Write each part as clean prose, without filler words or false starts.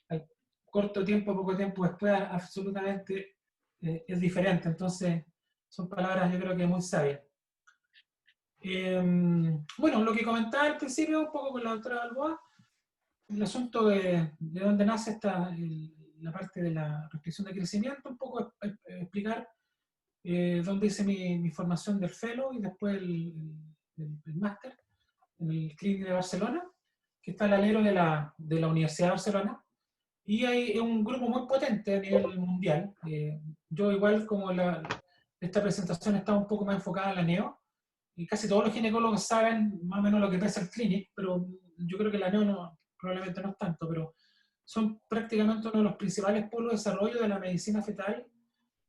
al corto tiempo, poco tiempo después, absolutamente es diferente. Entonces, son palabras yo creo que muy sabias. Bueno, lo que comentaba al principio, un poco con la doctora Balboa, el asunto de dónde nace la parte de la restricción de crecimiento, un poco explicar dónde hice mi formación del fellow y después el máster en el Clínic de Barcelona, que está al alero de la Universidad de Barcelona, y hay un grupo muy potente a nivel mundial. Yo igual como esta presentación está un poco más enfocada en la neo, y casi todos los ginecólogos saben más o menos lo que pesa el Clinic, pero yo creo que la neo probablemente no es tanto, pero son prácticamente uno de los principales polos de desarrollo de la medicina fetal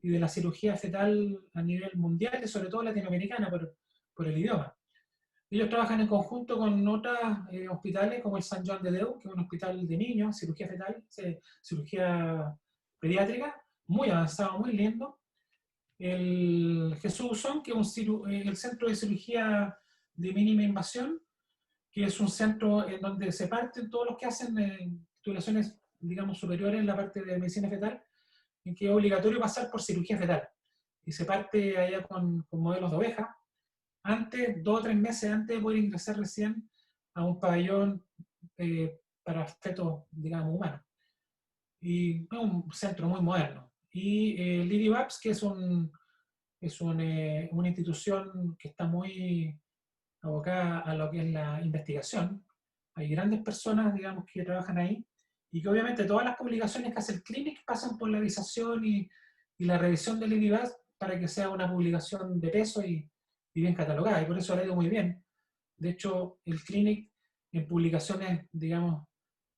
y de la cirugía fetal a nivel mundial y sobre todo latinoamericana por el idioma. Ellos trabajan en conjunto con otros hospitales como el Sant Joan de Déu, que es un hospital de niños, cirugía fetal, cirugía pediátrica, muy avanzado, muy lindo. El Jesús Usón, que es el centro de cirugía de mínima invasión, que es un centro en donde se parten todos los que hacen titulaciones, digamos, superiores en la parte de medicina fetal, en que es obligatorio pasar por cirugía fetal. Y se parte allá con modelos de oveja, antes, 2 o 3 meses antes de poder ingresar recién a un pabellón para fetos, digamos, humanos. Y es un centro muy moderno. Y Lily Babs, que es una institución que está muy abocada a lo que es la investigación. Hay grandes personas, digamos, que trabajan ahí, y que obviamente todas las publicaciones que hace el Clinic pasan por la revisación y la revisión del IDIVAS para que sea una publicación de peso y bien catalogada, y por eso le ha ido muy bien. De hecho, el Clinic en publicaciones, digamos,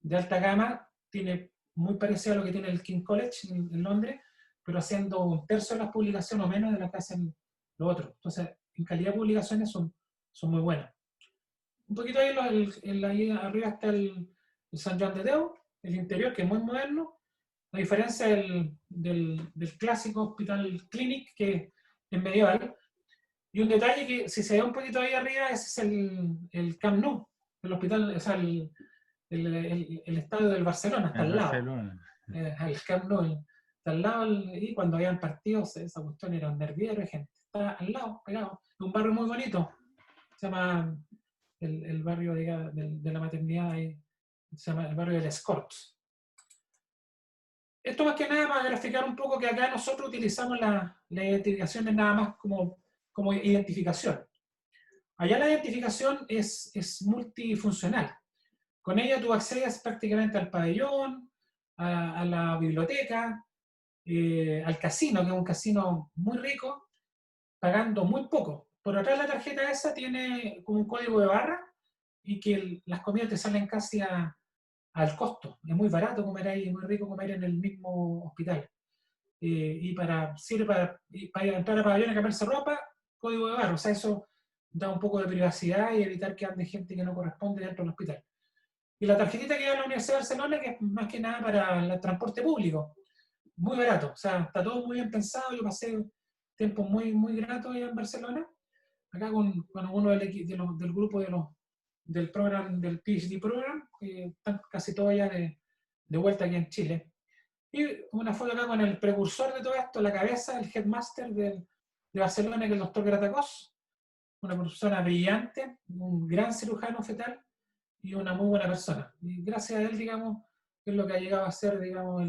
de alta gama, tiene muy parecido a lo que tiene el King College en Londres, pero haciendo 1/3 de las publicaciones o menos de las que hacen los otros. Entonces, en calidad de publicaciones son muy buenas. Un poquito ahí, ahí arriba está el Sant Joan de Déu, el interior, que es muy moderno, a diferencia del clásico Hospital Clinic, que es medieval. Y un detalle que, si se ve un poquito ahí arriba, ese es el Camp Nou, el hospital, o sea, el estadio del Barcelona, está El al lado. Barcelona. El Camp Nou, está al lado, y cuando habían partidos, esa cuestión era un nerviero de gente. Está al lado, pegado. Es un barrio muy bonito. Se llama el barrio de la maternidad, se llama el barrio del Escorts. Esto más que nada para graficar un poco que acá nosotros utilizamos la identificación nada más como identificación. Allá la identificación es multifuncional. Con ella tú accedes prácticamente al pabellón, a la biblioteca, al casino, que es un casino muy rico, pagando muy poco. Por atrás la tarjeta esa tiene como un código de barra y que las comidas te salen casi al costo. Es muy barato comer ahí, es muy rico comer en el mismo hospital. Sirve para entrar a pabellón a cambiarse ropa, código de barra. O sea, eso da un poco de privacidad y evitar que ande gente que no corresponde dentro del hospital. Y la tarjetita que da la Universidad de Barcelona, que es más que nada para el transporte público, muy barato. O sea, está todo muy bien pensado. Yo pasé tiempos muy gratos allá en Barcelona, acá con uno del grupo del programa, del PhD program, que están casi todos ya de vuelta aquí en Chile. Y una foto acá con el precursor de todo esto, la cabeza, el headmaster de Barcelona, que es el doctor Gratacós, una persona brillante, un gran cirujano fetal y una muy buena persona. Y gracias a él, digamos, es lo que ha llegado a ser, digamos,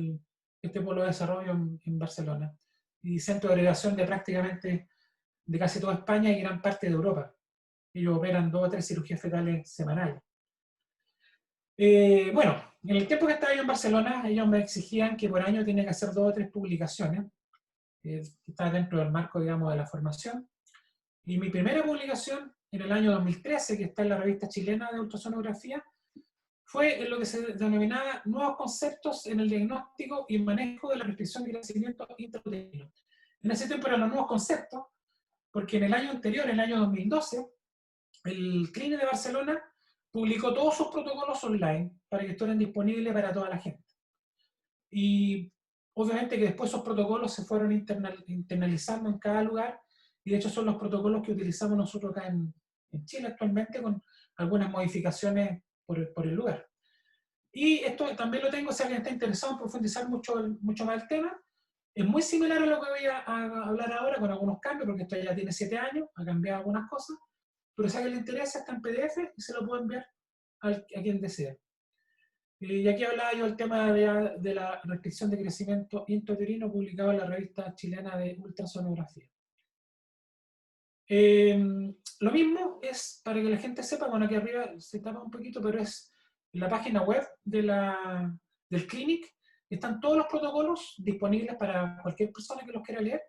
este polo de desarrollo en Barcelona. Y centro de delegación de prácticamente de casi toda España y gran parte de Europa. Ellos operan 2 o 3 cirugías fetales semanales. Bueno, en el tiempo que estaba yo en Barcelona, ellos me exigían que por año tenía que hacer 2 o 3 publicaciones, que está dentro del marco, digamos, de la formación. Y mi primera publicación, en el año 2013, que está en la revista chilena de ultrasonografía, fue en lo que se denominaba nuevos conceptos en el diagnóstico y manejo de la restricción de crecimiento intrauterino. En ese tiempo eran los nuevos conceptos, porque en el año anterior, en el año 2012, el Clínic de Barcelona publicó todos sus protocolos online para que estuvieran disponibles para toda la gente. Y obviamente que después esos protocolos se fueron internalizando en cada lugar, y de hecho son los protocolos que utilizamos nosotros acá en Chile actualmente, con algunas modificaciones por el lugar. Y esto también lo tengo, si alguien está interesado en profundizar mucho más el tema. Es muy similar a lo que voy a hablar ahora, con algunos cambios, porque esto ya tiene 7 años, ha cambiado algunas cosas, pero si a alguien le interesa, está en PDF y se lo puedo enviar a quien desee. Y aquí hablaba yo del tema de la restricción de crecimiento intrauterino publicado en la revista chilena de ultrasonografía. Lo mismo es, para que la gente sepa, bueno, aquí arriba se tapa un poquito, pero es en la página web del Clinic, están todos los protocolos disponibles para cualquier persona que los quiera leer.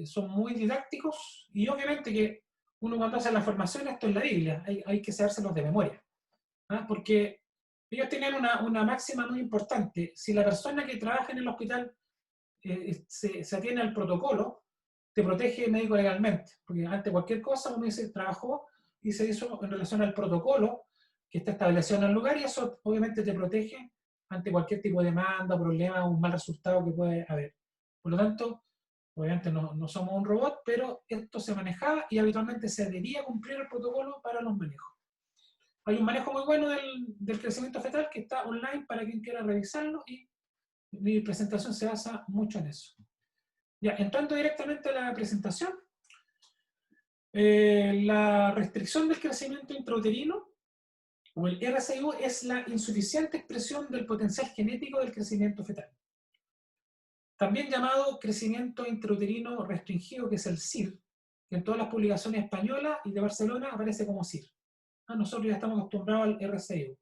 Son muy didácticos y obviamente que uno cuando hace la formación, esto es la Biblia, hay que sabérselos de memoria. ¿Ah? Porque ellos tienen una máxima muy importante. Si la persona que trabaja en el hospital se atiene al protocolo, te protege médico legalmente. Porque ante cualquier cosa uno dice, trabajó y se hizo en relación al protocolo que está establecido en el lugar y eso obviamente te protege ante cualquier tipo de demanda, problema o un mal resultado que puede haber. Por lo tanto, obviamente no somos un robot, pero esto se manejaba y habitualmente se debía cumplir el protocolo para los manejos. Hay un manejo muy bueno del crecimiento fetal que está online para quien quiera revisarlo y mi presentación se basa mucho en eso. Ya, entrando directamente a la presentación, la restricción del crecimiento intrauterino, o el RCIU, es la insuficiente expresión del potencial genético del crecimiento fetal. También llamado crecimiento intrauterino restringido, que es el CIR, que en todas las publicaciones españolas y de Barcelona aparece como CIR. Nosotros ya estamos acostumbrados al RCIU.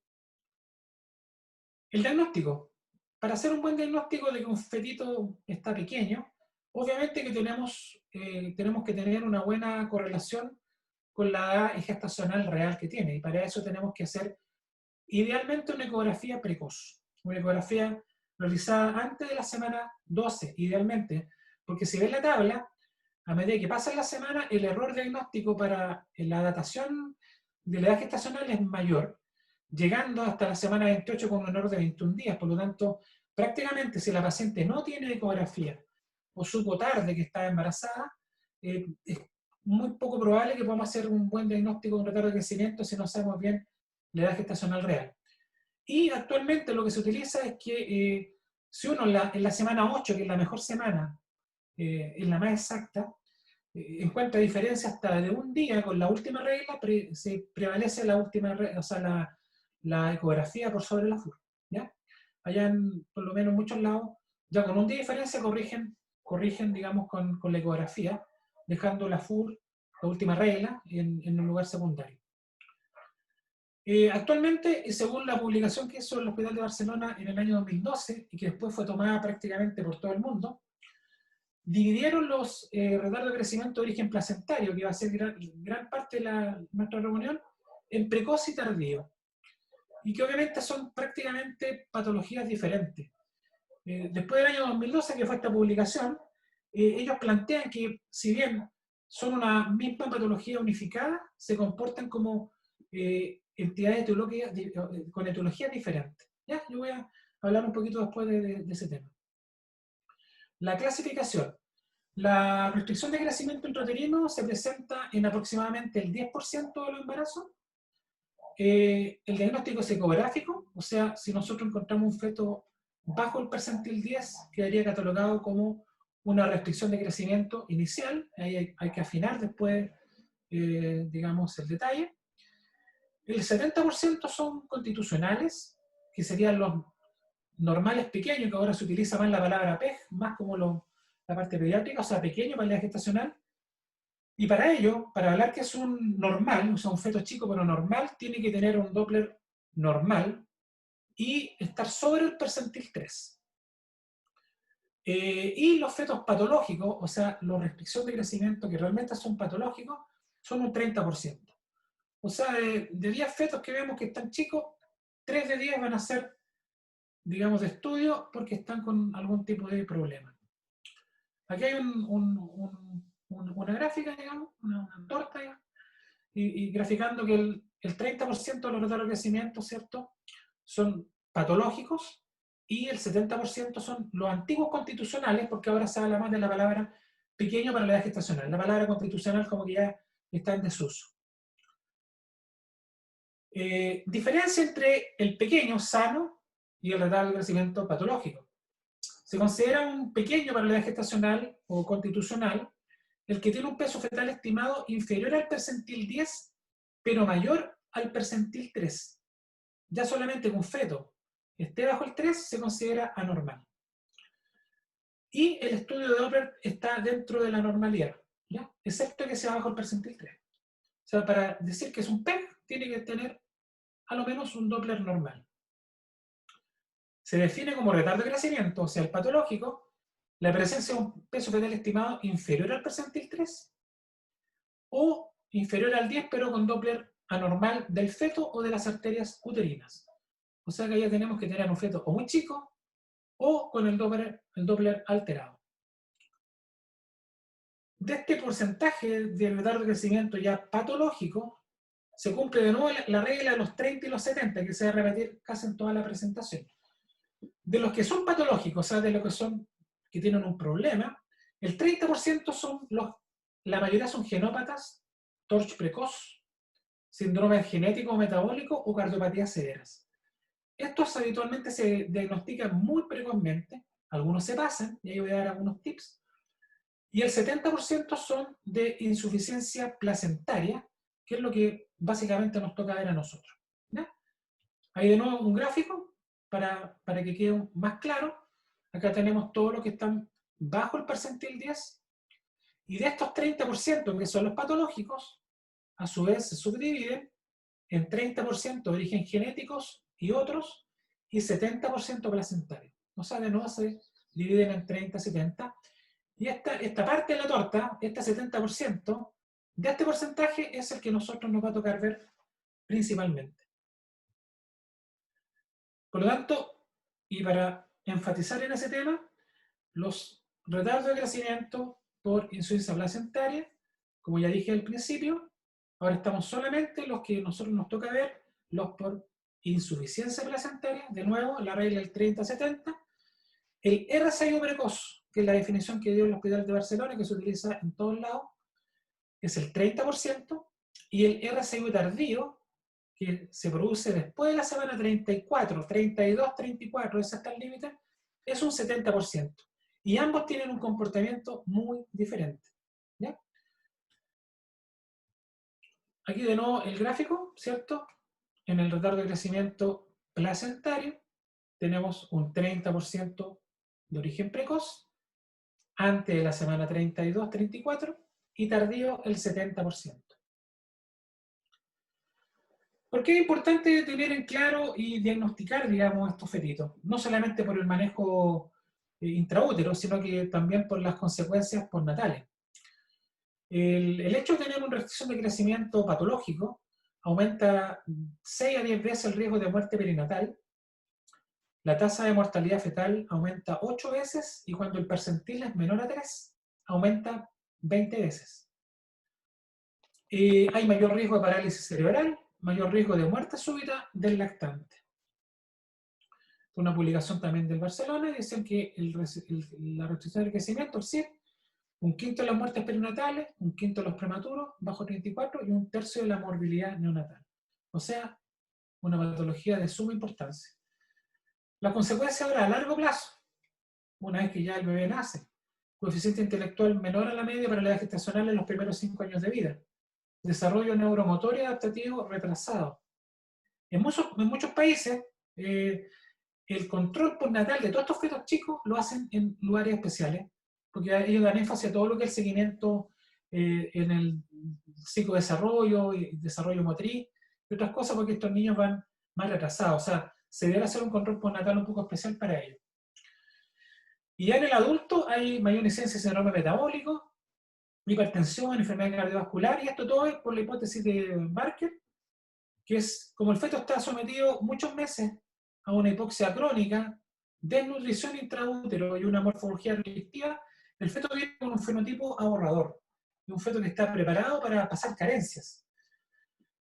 El diagnóstico. Para hacer un buen diagnóstico de que un fetito está pequeño, obviamente que tenemos que tener una buena correlación con la edad gestacional real que tiene, y para eso tenemos que hacer idealmente una ecografía precoz, una ecografía realizada antes de la semana 12, idealmente, porque si ves la tabla, a medida que pasa la semana, el error diagnóstico para la datación de la edad gestacional es mayor, llegando hasta la semana 28 con un error de 21 días. Por lo tanto, prácticamente si la paciente no tiene ecografía o supo tarde que estaba embarazada, es muy poco probable que podamos hacer un buen diagnóstico de un retardo de crecimiento si no sabemos bien la edad gestacional real. Y actualmente lo que se utiliza es que si uno en la semana 8, que es la mejor semana, es la más exacta, encuentra diferencia hasta de un día con la última regla, se prevalece la última regla, o sea, la ecografía por sobre la FUR. ¿Ya? Allá, por lo menos en muchos lados, ya con un día de diferencia corrigen digamos, con la ecografía, dejando la FUR, la última regla, en un lugar secundario. Actualmente, y según la publicación que hizo el Hospital de Barcelona en el año 2012, y que después fue tomada prácticamente por todo el mundo, dividieron los retardos de crecimiento de origen placentario, que va a ser gran parte de nuestra reunión, en precoz y tardío, y que obviamente son prácticamente patologías diferentes. Después del año 2012, que fue esta publicación, ellos plantean que si bien son una misma patología unificada, se comportan como entidades etiológicas con etiologías diferentes. ¿Ya? Yo voy a hablar un poquito después de ese tema. La clasificación. La restricción de crecimiento intrauterino se presenta en aproximadamente el 10% de los embarazos. El diagnóstico es ecográfico, o sea, si nosotros encontramos un feto bajo el percentil 10, quedaría catalogado como una restricción de crecimiento inicial. Ahí hay que afinar después, digamos, el detalle. El 70% son constitucionales, que serían los normales pequeños, que ahora se utiliza más la palabra PEG, más como la parte pediátrica, o sea, pequeño para la edad gestacional. Y para ello, para hablar que es un normal, o sea, un feto chico pero normal, tiene que tener un Doppler normal y estar sobre el percentil 3. Y los fetos patológicos, o sea, los restricciones de crecimiento que realmente son patológicos, son un 30%. O sea, de 10 fetos que vemos que están chicos, 3 de 10 van a ser, digamos, de estudio porque están con algún tipo de problema. Aquí hay una gráfica, digamos, una torta, digamos, y graficando que el 30% de los retardos de crecimiento, ¿cierto?, son patológicos y el 70% son los antiguos constitucionales, porque ahora se habla más de la palabra pequeño para la edad gestacional. La palabra constitucional como que ya está en desuso. Diferencia entre el pequeño, sano, y el retardo de crecimiento patológico. Se considera un pequeño para la edad gestacional o constitucional el que tiene un peso fetal estimado inferior al percentil 10, pero mayor al percentil 3. Ya solamente que un feto esté bajo el 3 se considera anormal. Y el estudio de Doppler está dentro de la normalidad, ¿ya? Excepto que sea bajo el percentil 3. O sea, para decir que es un PEG, tiene que tener a lo menos un Doppler normal. Se define como retardo de crecimiento, o sea, el patológico, la presencia de un peso fetal estimado inferior al percentil 3 o inferior al 10, pero con Doppler anormal del feto o de las arterias uterinas. O sea que ya tenemos que tener un feto o muy chico o con el Doppler alterado. De este porcentaje de retardo de crecimiento ya patológico, se cumple de nuevo la regla de los 30 y los 70, que se va a repetir casi en toda la presentación. De los que son patológicos, o sea, de los que son que tienen un problema, el 30% son la mayoría son genópatas, TORCH precoz, síndrome genético metabólico o cardiopatías severas. Estos habitualmente se diagnostican muy precozmente, algunos se pasan, y ahí voy a dar algunos tips, y el 70% son de insuficiencia placentaria, que es lo que básicamente nos toca ver a nosotros. ¿Ya? Ahí de nuevo un gráfico para que quede más claro. Acá tenemos todos los que están bajo el percentil 10, y de estos 30% que son los patológicos, a su vez se subdividen en 30% de origen genéticos y otros, y 70% placentarios. O sea, de nuevo se dividen en 30, 70. Y esta parte de la torta, este 70%, de este porcentaje es el que nosotros nos va a tocar ver principalmente. Por lo tanto, y para enfatizar en ese tema, los retardos de crecimiento por insuficiencia placentaria, como ya dije al principio, ahora estamos solamente los que nosotros nos toca ver, los por insuficiencia placentaria, de nuevo, la regla del 30-70, el RCIO precoz, que es la definición que dio el Hospital de Barcelona, que se utiliza en todos lados, es el 30%, y el RCIO tardío, que se produce después de la semana 34, 32, 34, ese hasta el límite, es un 70%. Y ambos tienen un comportamiento muy diferente. ¿Ya? Aquí de nuevo el gráfico, ¿cierto? En el retardo de crecimiento placentario tenemos un 30% de origen precoz, antes de la semana 32, 34, y tardío el 70%. ¿Por qué es importante tener en claro y diagnosticar, digamos, estos fetitos? No solamente por el manejo intraútero, sino que también por las consecuencias postnatales. El hecho de tener una restricción de crecimiento patológico aumenta 6 a 10 veces el riesgo de muerte perinatal. La tasa de mortalidad fetal aumenta 8 veces y cuando el percentil es menor a 3, aumenta 20 veces. Hay mayor riesgo de parálisis cerebral, mayor riesgo de muerte súbita del lactante. Una publicación también del Barcelona, dicen que la restricción del crecimiento, el CIR, un quinto de las muertes perinatales, un quinto de los prematuros, bajo 34, y un tercio de la morbilidad neonatal. O sea, una patología de suma importancia. La consecuencia ahora a largo plazo, una vez que ya el bebé nace, coeficiente intelectual menor a la media para la edad gestacional en los primeros 5 años de vida, desarrollo neuromotor y adaptativo retrasado. En muchos países, el control postnatal de todos estos fetos chicos lo hacen en lugares especiales, porque ellos dan énfasis a todo lo que es el seguimiento en el psicodesarrollo y desarrollo motriz y otras cosas, porque estos niños van más retrasados. O sea, se debe hacer un control postnatal un poco especial para ellos. Y ya en el adulto hay mayor incidencia de síndrome metabólico, hipertensión, enfermedad cardiovascular, y esto todo es por la hipótesis de Barker, que es como el feto está sometido muchos meses a una hipoxia crónica, desnutrición intraútero y una morfología restrictiva, el feto viene con un fenotipo ahorrador, un feto que está preparado para pasar carencias.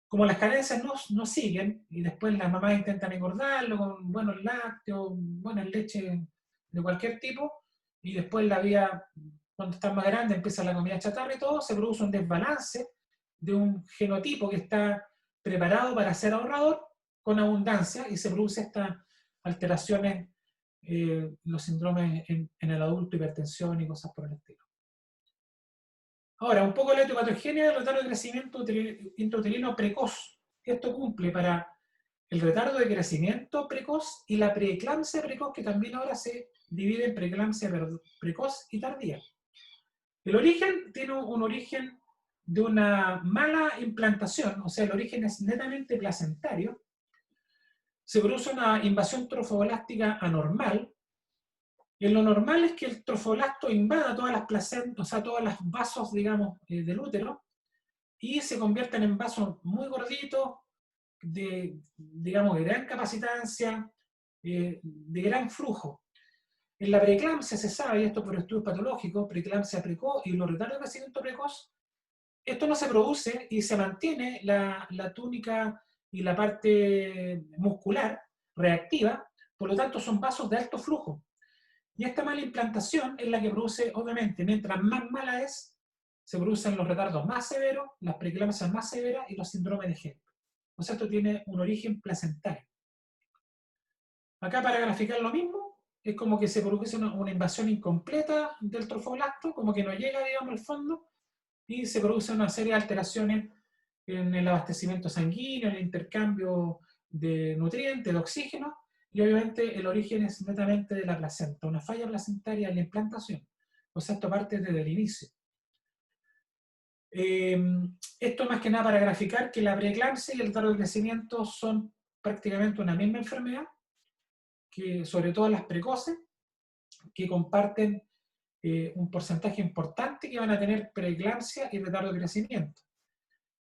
Como las carencias no siguen, y después las mamás intentan engordarlo con buenos lácteos, buenas leches de cualquier tipo, y después la vida, cuando está más grande, empieza la comida chatarra y todo, se produce un desbalance de un genotipo que está preparado para ser ahorrador con abundancia, y se produce esta alteraciones, los síndromes en el adulto, hipertensión y cosas por el estilo. Ahora, un poco de la etiopatogenia del retardo de crecimiento intrauterino precoz. Esto cumple para el retardo de crecimiento precoz y la preeclampsia precoz, que también ahora se divide en preeclampsia precoz y tardía. El origen tiene un origen de una mala implantación, o sea, el origen es netamente placentario. Se produce una invasión trofoblástica anormal. Y lo normal es que el trofoblasto invada todas las placentas, o sea, todos los vasos, digamos, del útero, y se convierten en vasos muy gorditos, digamos, de gran capacitancia, de gran flujo. En la preeclampsia se sabe, y esto por estudios patológicos, preeclampsia precoz y los retardos de crecimiento precoz, esto no se produce y se mantiene la túnica y la parte muscular reactiva, por lo tanto son vasos de alto flujo. Y esta mala implantación es la que produce, obviamente, mientras más mala es, se producen los retardos más severos, las preeclampsias más severas y los síndromes de Hep. O sea, esto tiene un origen placentario. Acá para graficar lo mismo, es como que se produce una invasión incompleta del trofoblasto, como que no llega, digamos, al fondo, y se produce una serie de alteraciones en el abastecimiento sanguíneo, en el intercambio de nutrientes, de oxígeno, y obviamente el origen es netamente de la placenta, una falla placentaria en la implantación. O sea, esto parte desde el inicio. Esto más que nada para graficar que la preeclampsia y el retardo de crecimiento son prácticamente una misma enfermedad, que sobre todo las precoces, que comparten un porcentaje importante que van a tener preeclampsia y retardo de crecimiento.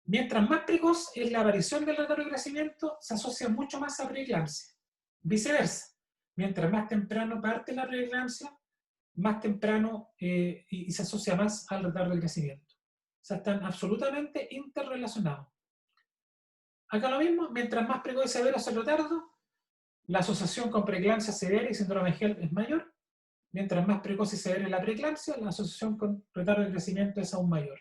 Mientras más precoz es la aparición del retardo de crecimiento, se asocia mucho más a preeclampsia. Viceversa, mientras más temprano parte la preeclampsia, más temprano y se asocia más al retardo de crecimiento. O sea, están absolutamente interrelacionados. Acá lo mismo, mientras más precoz y severo es el retardo, la asociación con preeclampsia severa y síndrome de Hep es mayor. Mientras más precoz y severa es la preeclampsia, la asociación con retardo de crecimiento es aún mayor.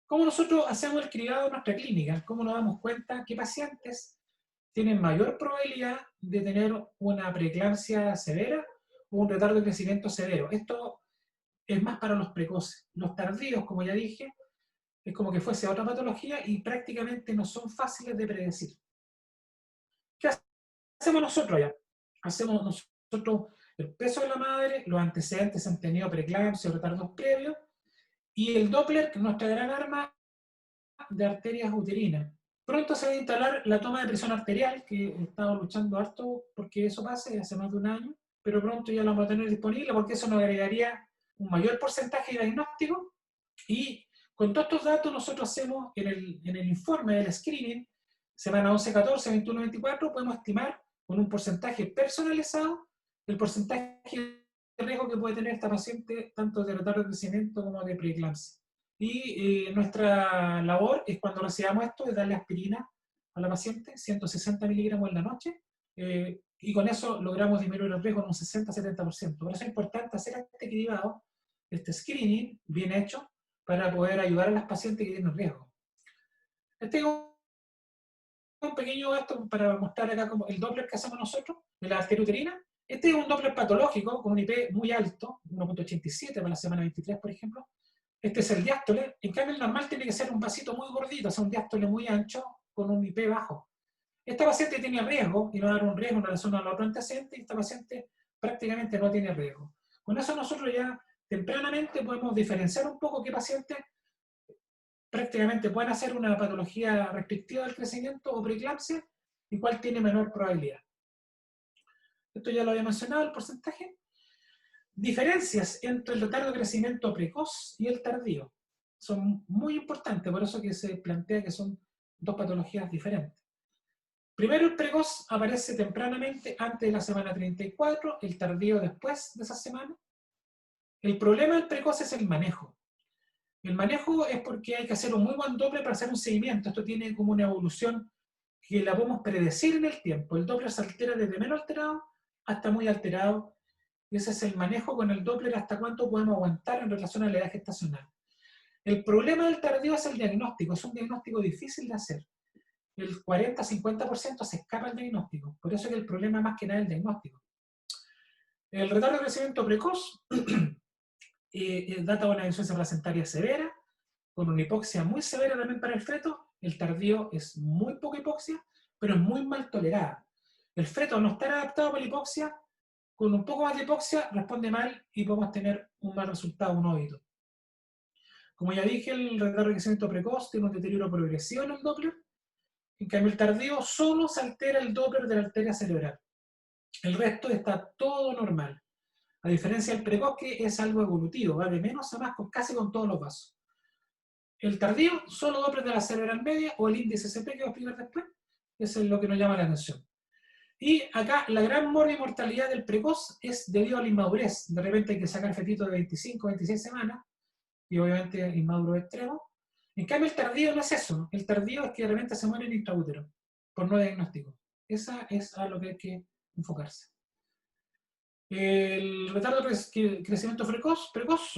¿Cómo nosotros hacemos el cribado en nuestra clínica? ¿Cómo nos damos cuenta qué pacientes tienen mayor probabilidad de tener una preeclampsia severa o un retardo de crecimiento severo? Esto es más para los precoces. Los tardíos, como ya dije, es como que fuese otra patología y prácticamente no son fáciles de predecir. ¿Qué hacemos nosotros ya? Hacemos nosotros el peso de la madre, los antecedentes han tenido preeclampsia o retardos previos, y el Doppler, que es nuestra gran arma de arterias uterinas. Pronto se va a instalar la toma de presión arterial, que he estado luchando harto porque eso pase hace más de un año, pero pronto ya lo vamos a tener disponible porque eso nos agregaría un mayor porcentaje de diagnóstico. Y con todos estos datos nosotros hacemos en el informe del screening, semana 11, 14, 21, 24, podemos estimar con un porcentaje personalizado el porcentaje de riesgo que puede tener esta paciente tanto de retardo de crecimiento como de preeclampsia. Y nuestra labor es cuando recibamos esto, es darle aspirina a la paciente, 160 miligramos en la noche, y con eso logramos disminuir el riesgo en un 60-70%. Por eso es importante hacer este cribado, este screening bien hecho, para poder ayudar a las pacientes que tienen riesgo. Este es un pequeño gasto para mostrar acá como el Doppler que hacemos nosotros de la arteria uterina. Este es un Doppler patológico con un IP muy alto, 1.87 para la semana 23, por ejemplo. Este es el diástole. En cambio, el normal tiene que ser un vasito muy gordito, o sea, un diástole muy ancho con un IP bajo. Esta paciente tiene riesgo, y no dar un riesgo en relación a la otra antecedente, y esta paciente prácticamente no tiene riesgo. Con eso nosotros ya tempranamente podemos diferenciar un poco qué pacientes prácticamente pueden hacer una patología restrictiva del crecimiento o preeclampsia y cuál tiene menor probabilidad. Esto ya lo había mencionado, el porcentaje. Diferencias entre el retardo de crecimiento precoz y el tardío son muy importantes, por eso que se plantea que son dos patologías diferentes. Primero, el precoz aparece tempranamente antes de la semana 34, el tardío después de esa semana. El problema del precoz es el manejo. El manejo es porque hay que hacer un muy buen Doppler para hacer un seguimiento. Esto tiene como una evolución que la podemos predecir en el tiempo. El Doppler se altera desde menos alterado hasta muy alterado. Y ese es el manejo con el Doppler, hasta cuánto podemos aguantar en relación a la edad gestacional. El problema del tardío es el diagnóstico. Es un diagnóstico difícil de hacer. el 40-50% se escapa al diagnóstico. Por eso es que el problema más que nada es el diagnóstico. El retardo de crecimiento precoz data de una insuficiencia placentaria severa, con una hipoxia muy severa también para el feto. El tardío es muy poca hipoxia, pero es muy mal tolerada. El feto, al no estar adaptado para la hipoxia, con un poco más de hipoxia responde mal y podemos tener un mal resultado, un óbito. Como ya dije, el retardo de crecimiento precoz tiene un deterioro progresivo en el Doppler. En cambio, el tardío solo se altera el Doppler de la arteria cerebral. El resto está todo normal. A diferencia del precoz, que es algo evolutivo, va de menos a más casi con todos los vasos. El tardío, solo Doppler de la cerebral media o el índice CP, que voy a explicar después, eso es lo que nos llama la atención. Y acá la gran mortalidad del precoz es debido a la inmadurez. De repente hay que sacar fetitos de 25, 26 semanas, y obviamente inmaduro extremo. En cambio, el tardío no es eso. El tardío es que de repente se muere en intraútero, por no diagnóstico. Esa es a lo que hay que enfocarse. El retardo de crecimiento precoz,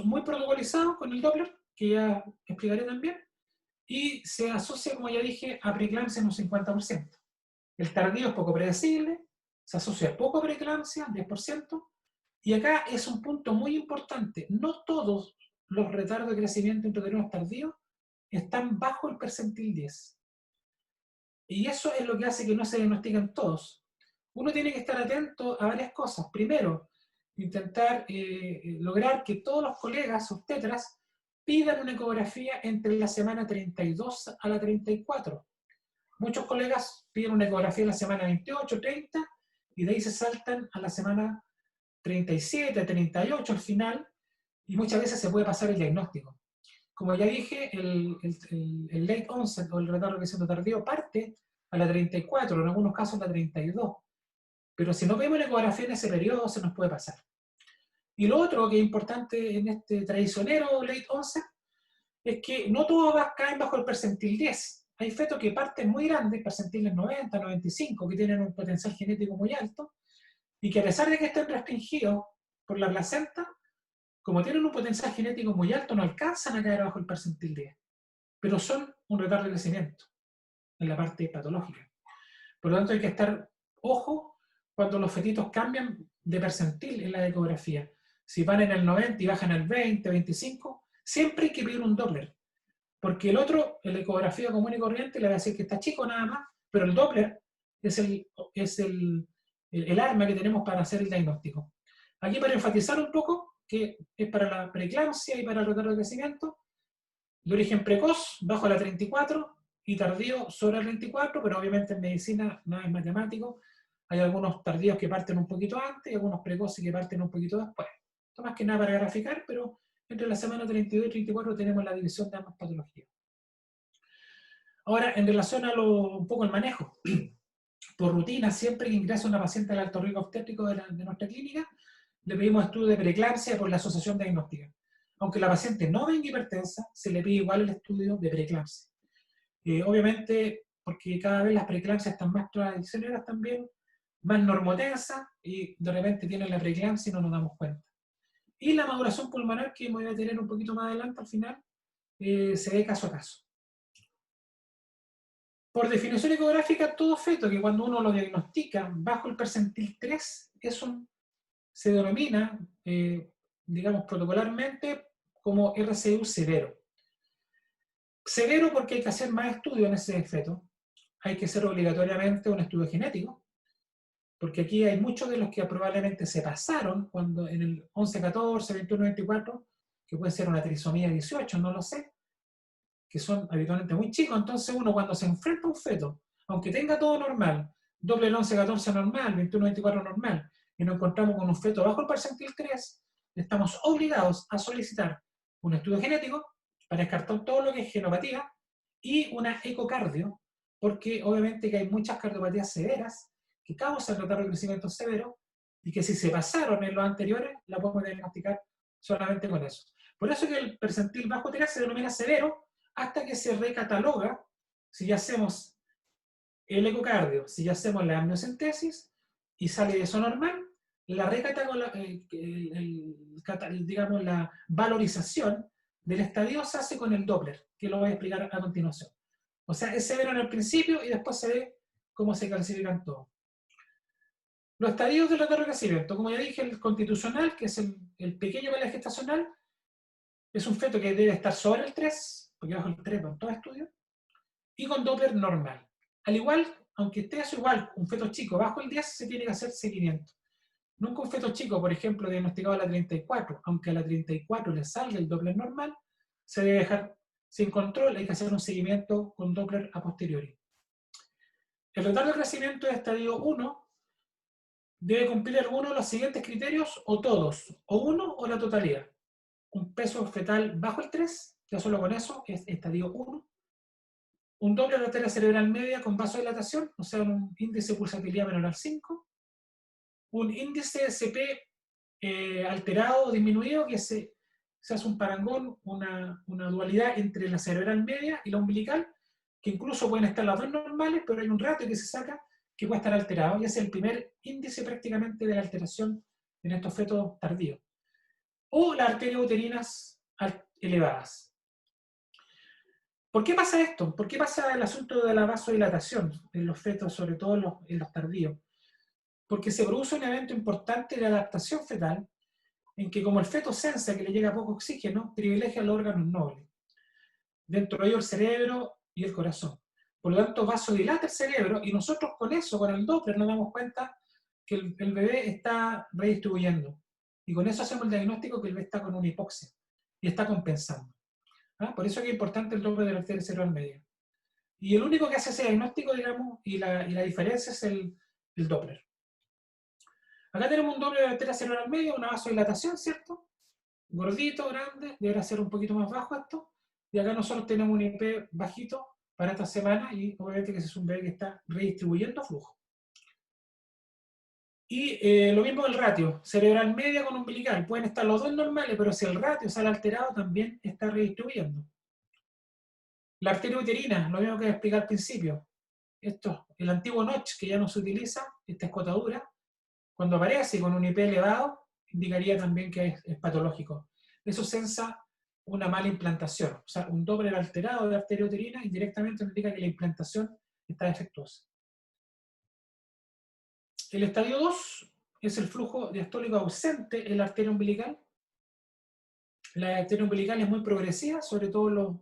muy protocolizado con el Doppler, que ya explicaré también, y se asocia, como ya dije, a preeclampsia en un 50%. El tardío es poco predecible, se asocia a poco preeclampsia, 10%, y acá es un punto muy importante. No todos los retardos de crecimiento intrauterino tardío están bajo el percentil 10. Y eso es lo que hace que no se diagnostiquen todos. Uno tiene que estar atento a varias cosas. Primero, intentar lograr que todos los colegas obstetras pidan una ecografía entre la semana 32 a la 34. Muchos colegas piden una ecografía en la semana 28, 30, y de ahí se saltan a la semana 37, 38 al final, y muchas veces se puede pasar el diagnóstico. Como ya dije, el late onset o el retardo de crecimiento tardío parte a la 34, en algunos casos a la 32. Pero si no vemos la ecografía en ese periodo, se nos puede pasar. Y lo otro que es importante en este traicionero late onset es que no todos caen bajo el percentil 10. Hay fetos que parten muy grandes, percentiles 90, 95, que tienen un potencial genético muy alto, y que a pesar de que estén restringidos por la placenta, como tienen un potencial genético muy alto, no alcanzan a caer bajo el percentil 10, pero son un retardo de crecimiento en la parte patológica. Por lo tanto, hay que estar ojo cuando los fetitos cambian de percentil en la ecografía. Si van en el 90 y bajan al 20, 25, siempre hay que pedir un Doppler, porque el otro, la ecografía común y corriente, le va a decir que está chico nada más, pero el Doppler es el arma que tenemos para hacer el diagnóstico. Aquí para enfatizar un poco, que es para la preeclampsia y para el retardo de crecimiento, de origen precoz, bajo la 34, y tardío sobre la 34, pero obviamente en medicina no es matemático. Hay algunos tardíos que parten un poquito antes y algunos precoces que parten un poquito después. Esto más que nada para graficar, pero entre la semana 32 y 34 tenemos la división de ambas patologías. Ahora, en relación a un poco el manejo, por rutina, siempre que ingresa una paciente al alto riesgo obstétrico de nuestra clínica, le pedimos estudio de preeclampsia por la asociación diagnóstica. Aunque la paciente no venga hipertensa, se le pide igual el estudio de preeclampsia. Obviamente, porque cada vez las preeclampsias están más tradicionales también, más normotensas, y de repente tienen la preeclampsia y no nos damos cuenta. Y la maduración pulmonar, que me voy a tener un poquito más adelante al final, se ve caso a caso. Por definición ecográfica, todo feto que cuando uno lo diagnostica bajo el percentil 3, eso se denomina, digamos, protocolarmente como RCU severo. Severo porque hay que hacer más estudios en ese feto. Hay que hacer obligatoriamente un estudio genético, porque aquí hay muchos de los que probablemente se pasaron cuando en el 11-14, 21-24, que puede ser una trisomía 18, no lo sé, que son habitualmente muy chicos. Entonces uno cuando se enfrenta a un feto, aunque tenga todo normal, doble 11-14 normal, 21-24 normal, y nos encontramos con un feto bajo el percentil 3, estamos obligados a solicitar un estudio genético para descartar todo lo que es genopatía y una ecocardio, porque obviamente que hay muchas cardiopatías severas que causan retardo de crecimiento severo y que si se pasaron en los anteriores, la podemos diagnosticar solamente con eso. Por eso que el percentil bajo 3 se denomina severo hasta que se recataloga si ya hacemos el ecocardio, si ya hacemos la amniocentesis y sale eso normal, la digamos, la valorización del estadio se hace con el Doppler, que lo voy a explicar a continuación. O sea, es severo en el principio y después se ve cómo se clasifican todos. Los estadios del retardo de crecimiento, como ya dije, el constitucional, que es el pequeño para la gestacional, es un feto que debe estar sobre el 3, porque bajo el 3 en todo estudio, y con Doppler normal. Al igual, aunque esté eso igual, un feto chico bajo el 10 se tiene que hacer seguimiento. Nunca un feto chico, por ejemplo, diagnosticado a la 34, aunque a la 34 le salga el Doppler normal, se debe dejar sin control, hay que hacer un seguimiento con Doppler a posteriori. El retardo de crecimiento de estadio 1 debe cumplir alguno de los siguientes criterios, o todos, o uno o la totalidad. Un peso fetal bajo el 3, ya solo con eso es estadio 1. Un Doppler de arteria cerebral media con vasodilatación, o sea, un índice de pulsatilidad menor al 5. Un índice CP alterado o disminuido, que se hace un parangón, una dualidad entre la cerebral media y la umbilical, que incluso pueden estar las dos normales, pero hay un ratio que se saca que puede estar alterado, y es el primer índice prácticamente de la alteración en estos fetos tardíos. O las arterias uterinas elevadas. ¿Por qué pasa esto? ¿Por qué pasa el asunto de la vasodilatación en los fetos, sobre todo en los tardíos? Porque se produce un evento importante de adaptación fetal, en que como el feto sensa que le llega poco oxígeno, privilegia los órganos nobles. Dentro de ellos el cerebro y el corazón. Por lo tanto, vasodilata el cerebro, y nosotros con eso, con el Doppler, nos damos cuenta que el bebé está redistribuyendo. Y con eso hacemos el diagnóstico que el bebé está con una hipoxia y está compensando. ¿Ah? Por eso es que es importante el Doppler de la arteria cerebral media. Y el único que hace ese diagnóstico, digamos, y la diferencia es el Doppler. Acá tenemos un Doppler de la arteria cerebral media, una vasodilatación, ¿cierto? Gordito, grande, deberá ser un poquito más bajo esto. Y acá nosotros tenemos un IP bajito para esta semana, y obviamente que ese es un bebé que está redistribuyendo flujo. Y lo mismo del ratio, cerebral media con umbilical. Pueden estar los dos normales, pero si el ratio sale alterado, también está redistribuyendo. La arteria uterina, lo mismo que expliqué al principio. Esto, el antiguo notch que ya no se utiliza, esta escotadura, cuando aparece con un IP elevado, indicaría también que es patológico. Eso sensa una mala implantación, o sea, un Doppler alterado de arteria uterina indirectamente indica que la implantación está defectuosa. El estadio 2 es el flujo diastólico ausente en la arteria umbilical. La arteria umbilical es muy progresiva, sobre todo los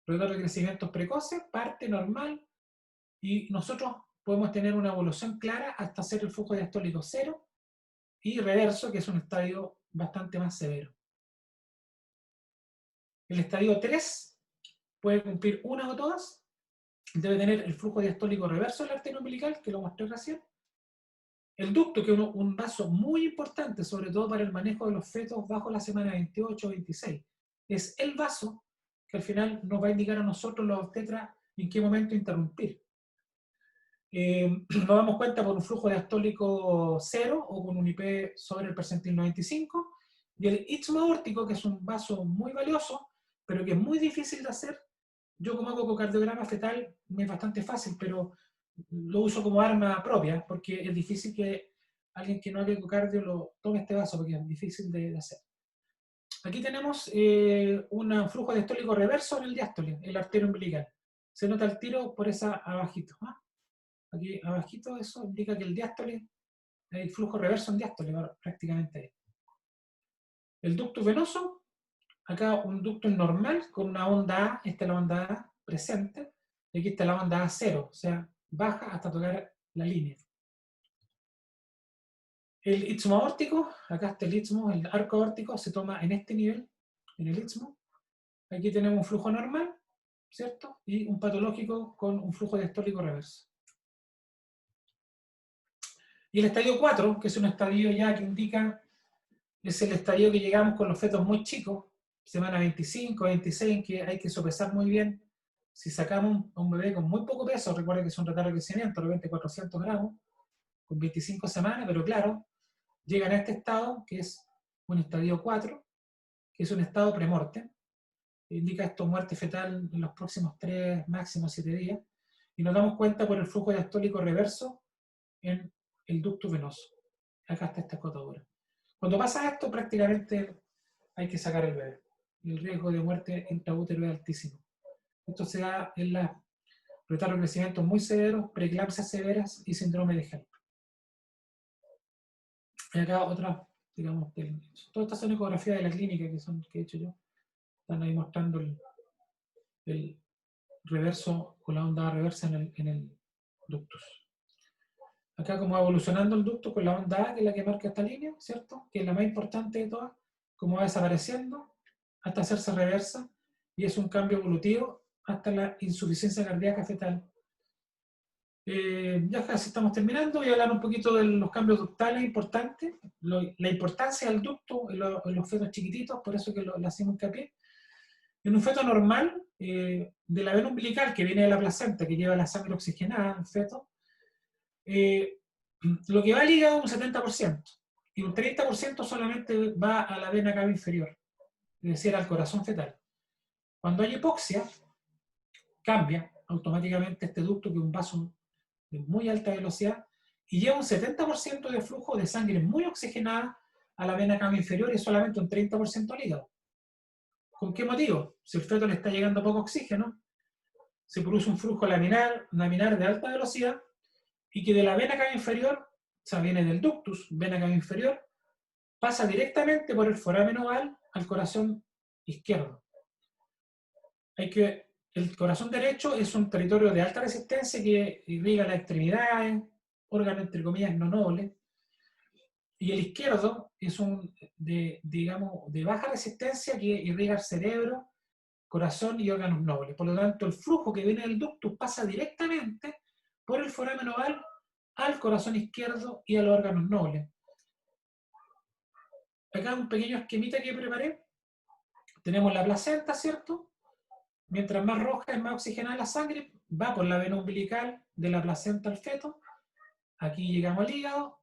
retardos de crecimientos precoces, parte normal, y nosotros podemos tener una evolución clara hasta hacer el flujo diastólico 0 y reverso, que es un estadio bastante más severo. El estadio 3 puede cumplir una o todas, debe tener el flujo diastólico reverso de la arteria umbilical, que lo mostré recién. El ducto, que es un vaso muy importante, sobre todo para el manejo de los fetos bajo la semana 28 o 26. Es el vaso que al final nos va a indicar a nosotros los obstetras en qué momento interrumpir. Nos damos cuenta por un flujo diastólico 0 o con un IP sobre el percentil 95, y el istmo aórtico, que es un vaso muy valioso, pero que es muy difícil de hacer. Yo, como hago ecocardiograma fetal, me es bastante fácil, pero lo uso como arma propia, porque es difícil que alguien que no haga ecocardio lo tome este vaso, porque es difícil de hacer. Aquí tenemos un flujo diastólico reverso en el diástole, en la arteria umbilical. Se nota el tiro por esa abajito. Aquí abajito, eso indica que el diástole, hay flujo reverso en diástole prácticamente ahí. El ducto venoso, acá un ducto normal con una onda A, esta es la onda A presente, y aquí está la onda A0, o sea, baja hasta tocar la línea. El istmo aórtico, acá está el istmo, el arco aórtico se toma en este nivel, en el istmo. Aquí tenemos un flujo normal, ¿cierto? Y un patológico con un flujo diastólico reverso. Y el estadio 4, que es un estadio ya que indica, es el estadio que llegamos con los fetos muy chicos, semana 25, 26, en que hay que sopesar muy bien. Si sacamos a un bebé con muy poco peso, recuerden que es un retardo de crecimiento, de repente 400 gramos, con 25 semanas, pero claro, llegan a este estado, que es un estadio 4, que es un estado premorte. Indica esto muerte fetal en los próximos 3, máximo 7 días, y nos damos cuenta por el flujo diastólico reverso en el ducto venoso. Acá está esta escotadura. Cuando pasa esto, prácticamente hay que sacar el bebé. El riesgo de muerte intraútero es altísimo. Esto se da en la retardo de crecimiento muy severos, preeclampsias severas y síndrome de Helm. Y acá otra, digamos, todas estas son ecografías de la clínica que he hecho yo. Están ahí mostrando el reverso con la onda reversa en el ductus. Acá como va evolucionando el ducto con la onda A, que es la que marca esta línea, ¿cierto? Que es la más importante de todas, como va desapareciendo hasta hacerse reversa, y es un cambio evolutivo hasta la insuficiencia cardíaca fetal. Ya casi estamos terminando, voy a hablar un poquito de los cambios ductales importantes, la importancia del ducto en los fetos chiquititos, por eso que le hacemos hincapié. En un feto normal, de la vena umbilical que viene de la placenta, que lleva la sangre oxigenada al feto, lo que va al hígado un 70%, y un 30% solamente va a la vena cava inferior, es decir, al corazón fetal. Cuando hay hipoxia, cambia automáticamente este ducto, que es un vaso de muy alta velocidad, y lleva un 70% de flujo de sangre muy oxigenada a la vena cava inferior y solamente un 30% al hígado. ¿Con qué motivo? Si el feto le está llegando poco oxígeno, se produce un flujo laminar de alta velocidad, y que de la vena cava inferior, o sea, viene del ductus, vena cava inferior, pasa directamente por el foramen oval al corazón izquierdo. El corazón derecho es un territorio de alta resistencia que irriga las extremidades, órganos entre comillas no nobles, y el izquierdo es digamos, de baja resistencia que irriga el cerebro, corazón y órganos nobles. Por lo tanto, el flujo que viene del ductus pasa directamente por el foramen oval al corazón izquierdo y a los órganos nobles. Acá un pequeño esquemita que preparé. Tenemos la placenta, ¿cierto? Mientras más roja es más oxigenada la sangre, va por la vena umbilical de la placenta al feto. Aquí llegamos al hígado.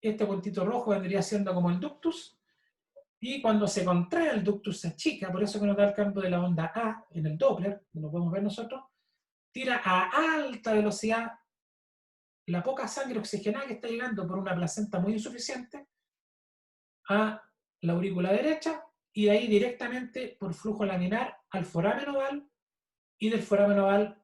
Este puntito rojo vendría siendo como el ductus. Y cuando se contrae el ductus se achica, por eso que nos da el cambio de la onda A en el Doppler, que lo podemos ver nosotros, tira a alta velocidad la poca sangre oxigenada que está llegando por una placenta muy insuficiente a la aurícula derecha, y de ahí directamente por flujo laminar al foramen oval, y del foramen oval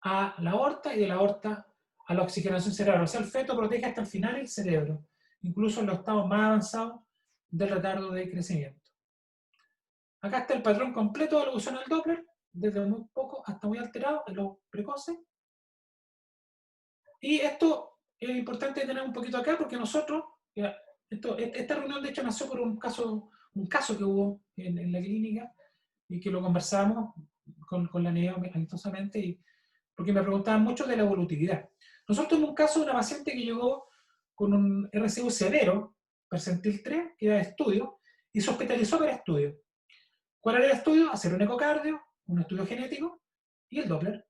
a la aorta, y de la aorta a la oxigenación cerebral. O sea, el feto protege hasta el final el cerebro, incluso en los estados más avanzados del retardo de crecimiento. Acá está el patrón completo de evolución al Doppler, desde muy poco hasta muy alterado en los precoces. Y esto es importante tener un poquito acá, porque nosotros, esta reunión de hecho nació por un caso que hubo en la clínica, y que lo conversamos con la NEO amistosamente, porque me preguntaban mucho de la evolutividad. Nosotros tuvimos un caso de una paciente que llegó con un RCU severo, percentil 3, que era de estudio, y se hospitalizó para estudio. ¿Cuál era el estudio? Hacer un ecocardio, un estudio genético y el Doppler.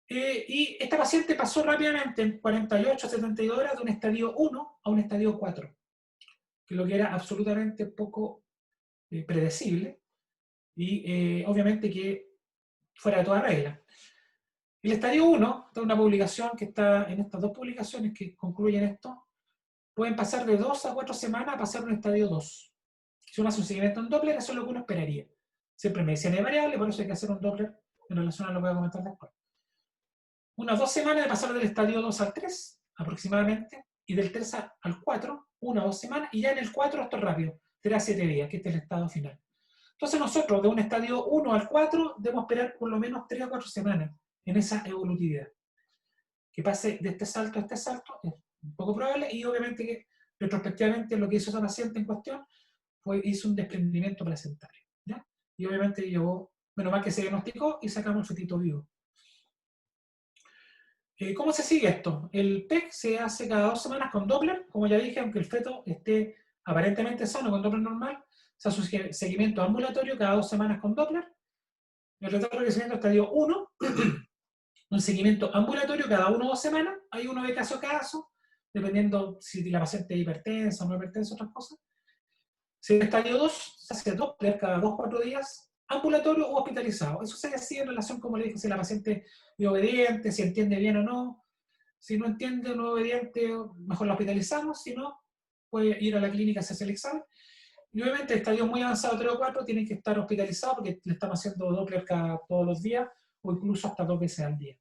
Y esta paciente pasó rápidamente en 48 a 72 horas de un estadio 1 a un estadio 4, que lo que era absolutamente poco predecible, y obviamente que fuera de toda regla. El estadio 1, esta es una publicación que está en estas dos publicaciones que concluyen esto, pueden pasar de 2 a 4 semanas a pasar a un estadio 2. Si uno hace un seguimiento en Doppler, eso es lo que uno esperaría. Siempre medición es variable, por eso hay que hacer un Doppler en relación a lo que voy a comentar después. Unas 2 semanas de pasar del estadio 2 al 3, aproximadamente, y del 3 al 4, 1 o 2 semanas, y ya en el 4 esto es rápido, 3 a 7 días, que este es el estado final. Entonces nosotros, de un estadio 1 al 4, debemos esperar por lo menos 3 a 4 semanas en esa evolutividad. Que pase de este salto a este salto es un poco probable, y obviamente que retrospectivamente lo que hizo esa paciente en cuestión hizo un desprendimiento placentario, ¿ya? Y obviamente llevó, menos mal que se diagnosticó y sacamos el fetito vivo. ¿Cómo se sigue esto? El PEC se hace cada 2 semanas con Doppler, como ya dije, aunque el feto esté aparentemente sano con Doppler normal, se hace un seguimiento ambulatorio cada 2 semanas con Doppler. El retardo de crecimiento estadio 1, un seguimiento ambulatorio cada 1 o 2 semanas, hay uno de caso a caso, dependiendo si la paciente es hipertensa o no hipertensa, otras cosas. Si el estadio 2 se hace Doppler cada 2 o 4 días, ambulatorio o hospitalizado. Eso se decide en relación, como le dije, si la paciente es obediente, si entiende bien o no. Si no entiende o no es obediente, mejor la hospitalizamos. Si no, puede ir a la clínica a hacerse el examen. Y obviamente, estadio muy avanzado 3 o 4, tienen que estar hospitalizados porque le estamos haciendo Doppler todos los días, o incluso hasta 2 veces al día.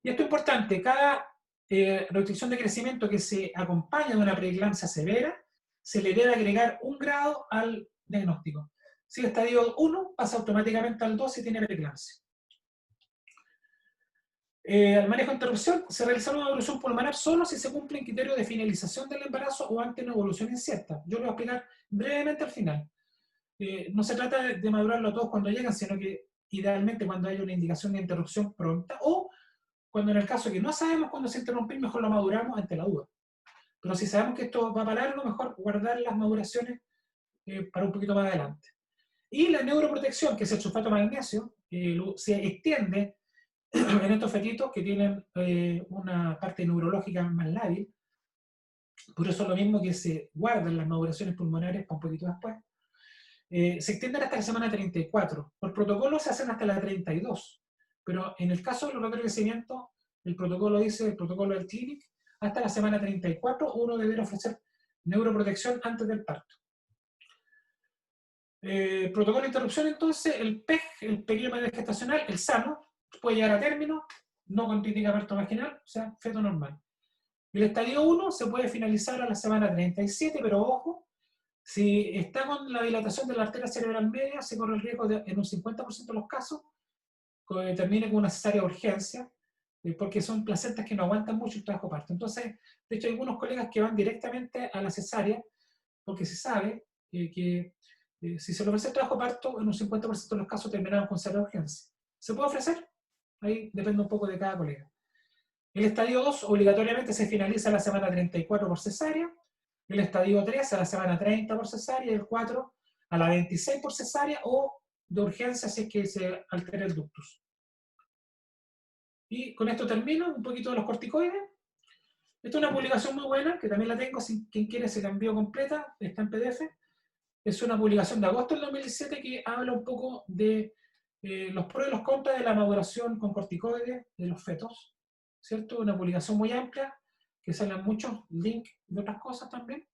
Y esto es importante, cada restricción de crecimiento que se acompaña de una preeclampsia severa, se le debe agregar 1 grado al diagnóstico. Si el estadio 1 pasa automáticamente al 2 si tiene preeclampsia. Al manejo de interrupción, se realizará una evolución pulmonar solo si se cumplen criterios de finalización del embarazo o ante una evolución incierta. Yo lo voy a explicar brevemente al final. No se trata de madurarlo a todos cuando llegan, sino que idealmente cuando hay una indicación de interrupción pronta o cuando en el caso que no sabemos cuándo se interrumpir, mejor lo maduramos ante la duda. Pero si sabemos que esto va para largo, mejor guardar las maduraciones para un poquito más adelante. Y la neuroprotección, que es el sulfato de magnesio, se extiende en estos fetitos que tienen una parte neurológica más lábil. Por eso es lo mismo que se guardan las maduraciones pulmonares para un poquito después. Se extienden hasta la semana 34. Por protocolo se hacen hasta la 32. Pero en el caso del laboratorio de crecimiento, el protocolo dice, el protocolo del Clinic, hasta la semana 34 uno deberá ofrecer neuroprotección antes del parto. Protocolo de interrupción, entonces, el PEG, el pequeño bebé gestacional, el sano, puede llegar a término, no con clínica parto vaginal, o sea, feto normal. El estadio 1 se puede finalizar a la semana 37, pero ojo, si está con la dilatación de la arteria cerebral media, se corre el riesgo de, en un 50% de los casos, que termine con una cesárea de urgencia, porque son placentas que no aguantan mucho el trabajo parto. Entonces, de hecho, hay algunos colegas que van directamente a la cesárea, porque se sabe que si se le ofrece el trabajo parto, en un 50% de los casos terminaron con cesárea de urgencia. ¿Se puede ofrecer? Ahí depende un poco de cada colega. El estadio 2 obligatoriamente se finaliza a la semana 34 por cesárea, el estadio 3 a la semana 30 por cesárea y el 4 a la 26 por cesárea o de urgencia si es que se altera el ductus. Y con esto termino, un poquito de los corticoides. Esta es una publicación muy buena, que también la tengo, si quien quiere se la envío completa, está en PDF. Es una publicación de agosto del 2017 que habla un poco de los pros y los contras de la maduración con corticoides de los fetos, ¿cierto? Una publicación muy amplia, que salen muchos links de otras cosas también.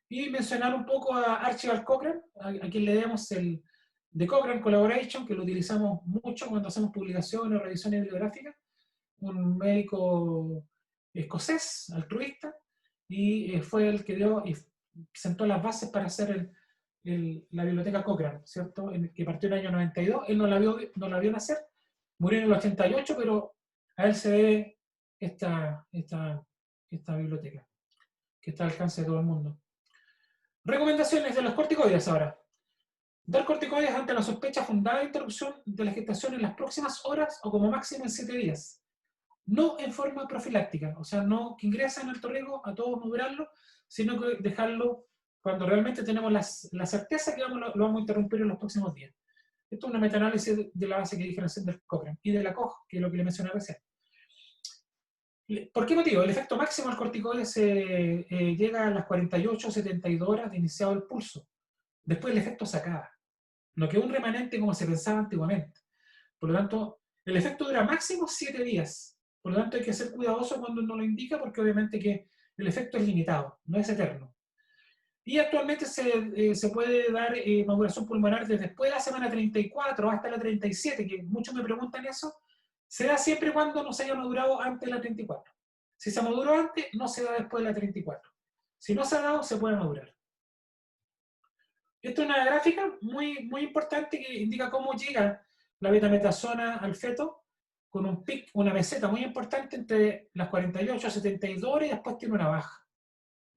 Y mencionar un poco a Archibald Cochrane, a quien le demos el The Cochrane Collaboration, que lo utilizamos mucho cuando hacemos publicaciones o revisiones bibliográficas. Un médico escocés, altruista, y fue el que dio y sentó las bases para hacer la biblioteca Cochrane, ¿cierto? Que partió en el año 92. Él no la vio nacer, murió en el 88, pero a él se debe esta biblioteca, que está al alcance de todo el mundo. Recomendaciones de los corticoides ahora. Dar corticoides ante la sospecha fundada de interrupción de la gestación en las próximas horas o como máximo en 7 días. No en forma profiláctica, o sea, no que ingresen en alto riesgo a todos moderarlo, sino que dejarlo cuando realmente tenemos la certeza que lo vamos a interrumpir en los próximos días. Esto es una metaanálisis de la base que dije recién del Cochrane y de la COG, que es lo que le mencioné recién. ¿Por qué motivo? El efecto máximo del corticoide llega a las 48 o 72 horas de iniciado el pulso. Después el efecto se acaba. No queda un remanente como se pensaba antiguamente. Por lo tanto, el efecto dura máximo 7 días. Por lo tanto, hay que ser cuidadoso cuando uno lo indica, porque obviamente que el efecto es limitado, no es eterno. Y actualmente se puede dar maduración pulmonar desde después de la semana 34 hasta la 37, que muchos me preguntan eso. Se da siempre y cuando no se haya madurado antes de la 34. Si se maduró antes, no se da después de la 34. Si no se ha dado, se puede madurar. Esta es una gráfica muy, muy importante que indica cómo llega la betametasona al feto con un pic, una meseta muy importante entre las 48 a 72 horas y después tiene una baja.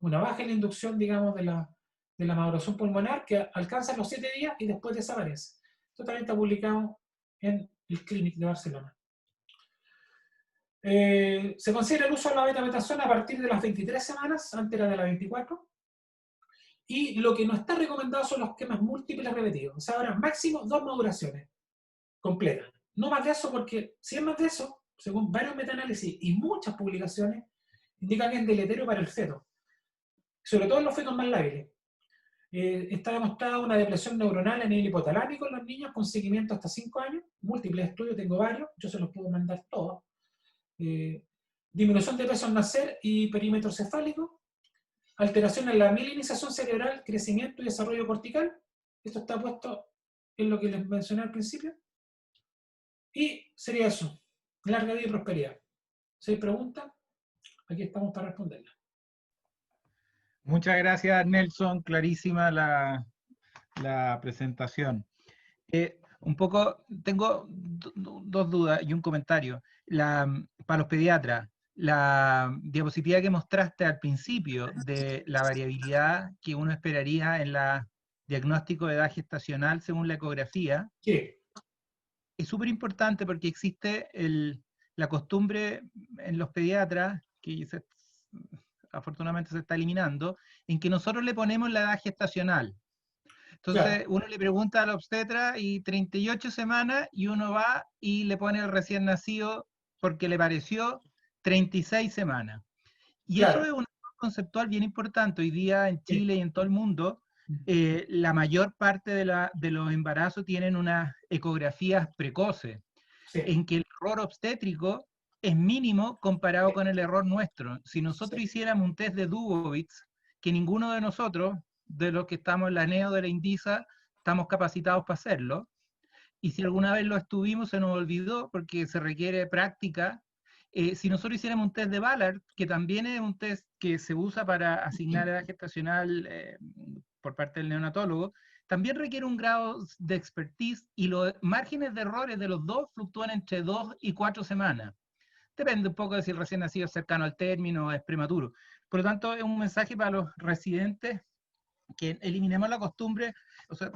Una baja en la inducción, digamos, de la maduración pulmonar que alcanza los 7 días y después desaparece. Esto también está publicado en el Clinic de Barcelona. Se considera el uso de la betametasona a partir de las 23 semanas, antes era de las 24. Y lo que no está recomendado son los esquemas múltiples repetidos. O sea, ahora máximo 2 maduraciones completas. No más de eso, porque si es más de eso, según varios metaanálisis y muchas publicaciones, indican que es deleterio para el feto. Sobre todo en los fetos más lábiles. Está demostrada una depresión neuronal a nivel hipotalámico en los niños con seguimiento hasta 5 años. Múltiples estudios, tengo varios, yo se los puedo mandar todos. Disminución de peso al nacer y perímetro cefálico. Alteración en la mielinización cerebral, crecimiento y desarrollo cortical. Esto está puesto en lo que les mencioné al principio. Y sería eso. Larga vida y prosperidad. Si hay preguntas, aquí estamos para responderlas. Muchas gracias, Nelson. Clarísima la presentación. Un poco, tengo dos dudas y un comentario. Para los pediatras, la diapositiva que mostraste al principio de la variabilidad que uno esperaría en la diagnóstico de edad gestacional según la ecografía, Sí. es súper importante porque existe la costumbre en los pediatras, que afortunadamente se está eliminando, en que nosotros le ponemos la edad gestacional. Entonces, Claro. uno le pregunta al obstetra y 38 semanas y uno va y le pone el recién nacido porque le pareció 36 semanas. Y eso Claro. es un error conceptual bien importante. Hoy día en Sí. Chile y en todo el mundo, la mayor parte de los embarazos tienen unas ecografías precoces, Sí. en que el error obstétrico es mínimo comparado con el error nuestro. Si nosotros Sí. hiciéramos un test de Dubovitz, que ninguno de nosotros, de los que estamos en la NEO de la INDISA, estamos capacitados para hacerlo, y si alguna vez lo estuvimos se nos olvidó porque se requiere práctica. Si nosotros hiciéramos un test de Ballard, que también es un test que se usa para asignar edad gestacional por parte del neonatólogo, también requiere un grado de expertise y los márgenes de errores de los dos fluctúan entre 2 y 4 semanas. Depende un poco de si el recién nacido es cercano al término o es prematuro. Por lo tanto, es un mensaje para los residentes que eliminemos la costumbre, o sea,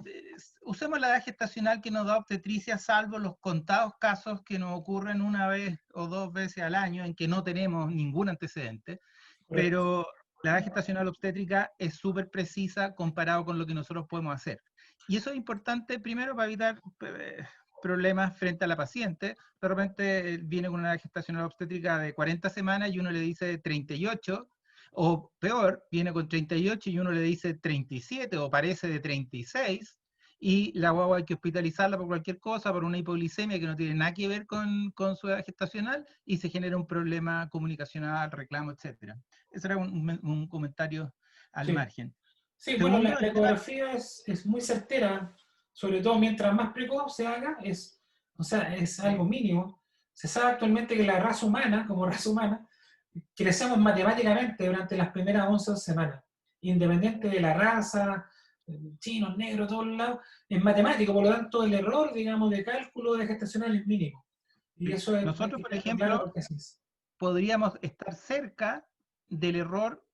usemos la edad gestacional que nos da obstetricia, salvo los contados casos que nos ocurren una vez o dos veces al año en que no tenemos ningún antecedente, Correcto. pero la edad gestacional obstétrica es súper precisa comparado con lo que nosotros podemos hacer. Y eso es importante primero para evitar problemas frente a la paciente. De repente viene con una edad gestacional obstétrica de 40 semanas y uno le dice 38, o peor, viene con 38 y uno le dice 37 o parece de 36, y la guagua hay que hospitalizarla por cualquier cosa, por una hipoglicemia que no tiene nada que ver con su edad gestacional, y se genera un problema comunicacional, reclamo, etc. Ese era un comentario al Sí. margen. Sí, bueno, Segundo, la el tema... ecografía es muy certera, sobre todo mientras más precoz se haga, o sea, es algo mínimo. Se sabe actualmente que la raza humana, como raza humana, crecemos matemáticamente durante las primeras 11 semanas, independiente de la raza, chinos, negros, todos lados, es matemático, por lo tanto el error, digamos, de cálculo de gestacional es mínimo. Y eso hay Nosotros, que por tenerlo claro ejemplo, porque así es. podríamos estar cerca del error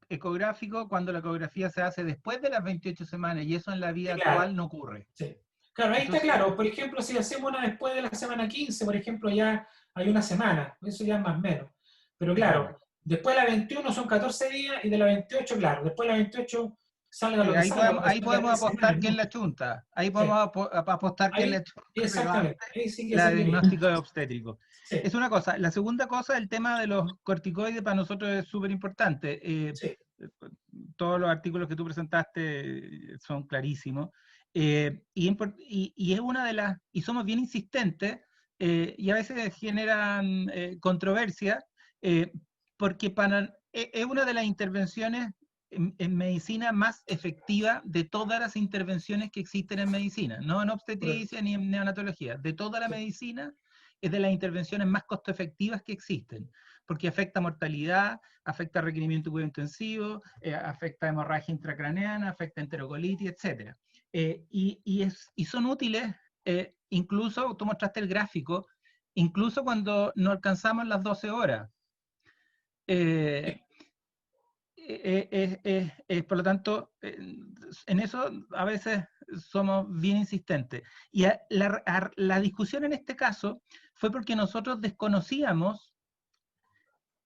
ecográfico cuando la ecografía se hace después de las 28 semanas, y eso en la Sí, vida claro. actual no ocurre. Sí. Claro, ahí está Entonces, claro. Por ejemplo, si hacemos una después de la semana 15, por ejemplo, ya hay una semana. Eso ya es más o menos. Pero claro, claro, después de la 21 son 14 días y de la 28, claro, después de la 28 salga lo que salga, porque ahí son ya podemos 3 semanas, apostar quién ¿no? la chunta, ahí Sí. podemos apostar quién la Ahí, chunta, pero exactamente. antes Ahí sí que la serviría. diagnóstico es obstétrico. Sí, Es una cosa. La segunda cosa, el tema de los corticoides para nosotros es súper importante. sí, Todos los artículos que tú presentaste son clarísimos. Y es una de las, y somos bien insistentes, y a veces generan controversia, porque es una de las intervenciones en medicina más efectiva de todas las intervenciones que existen en medicina, no en correcto. obstetricia ni en neonatología, de toda la Sí, medicina es de las intervenciones más costo efectivas que existen, porque afecta mortalidad, afecta requerimiento de cuidado intensivo, afecta hemorragia intracraneana, afecta enterocolitis, etc. Y son útiles, incluso, tú mostraste el gráfico, incluso cuando no alcanzamos las 12 horas. sí. Eh, por lo tanto, en eso a veces somos bien insistentes. Y la discusión en este caso fue porque nosotros desconocíamos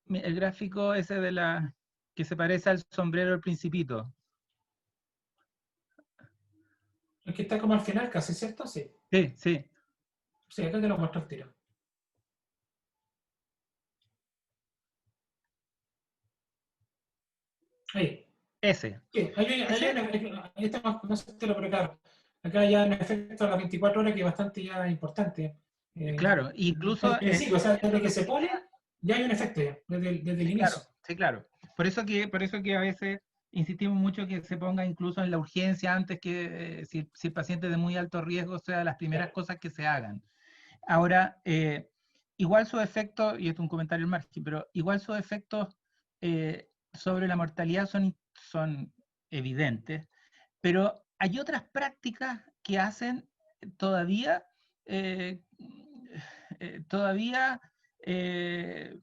el gráfico ese de la que se parece al sombrero del Principito. Es que está como al final casi, ¿cierto? Sí. Sí, sí, Sí, acá te lo muestro al tiro. Ahí. ese. Sí, Ese, ahí está, no sé si te lo preparo. Acá ya en efecto a las 24 horas, que es bastante ya importante. claro, Al incluso, principio, o sea, desde que se pone, ya hay un efecto ya, desde el sí, claro, inicio. sí, claro. Por eso que a veces insistimos mucho que se ponga incluso en la urgencia antes que si el paciente es de muy alto riesgo sea las primeras Claro, cosas que se hagan. Ahora, igual sus efectos, y esto es un comentario al margen, pero igual sus efectos sobre la mortalidad son evidentes, pero hay otras prácticas que hacen todavía, eh, todavía eh,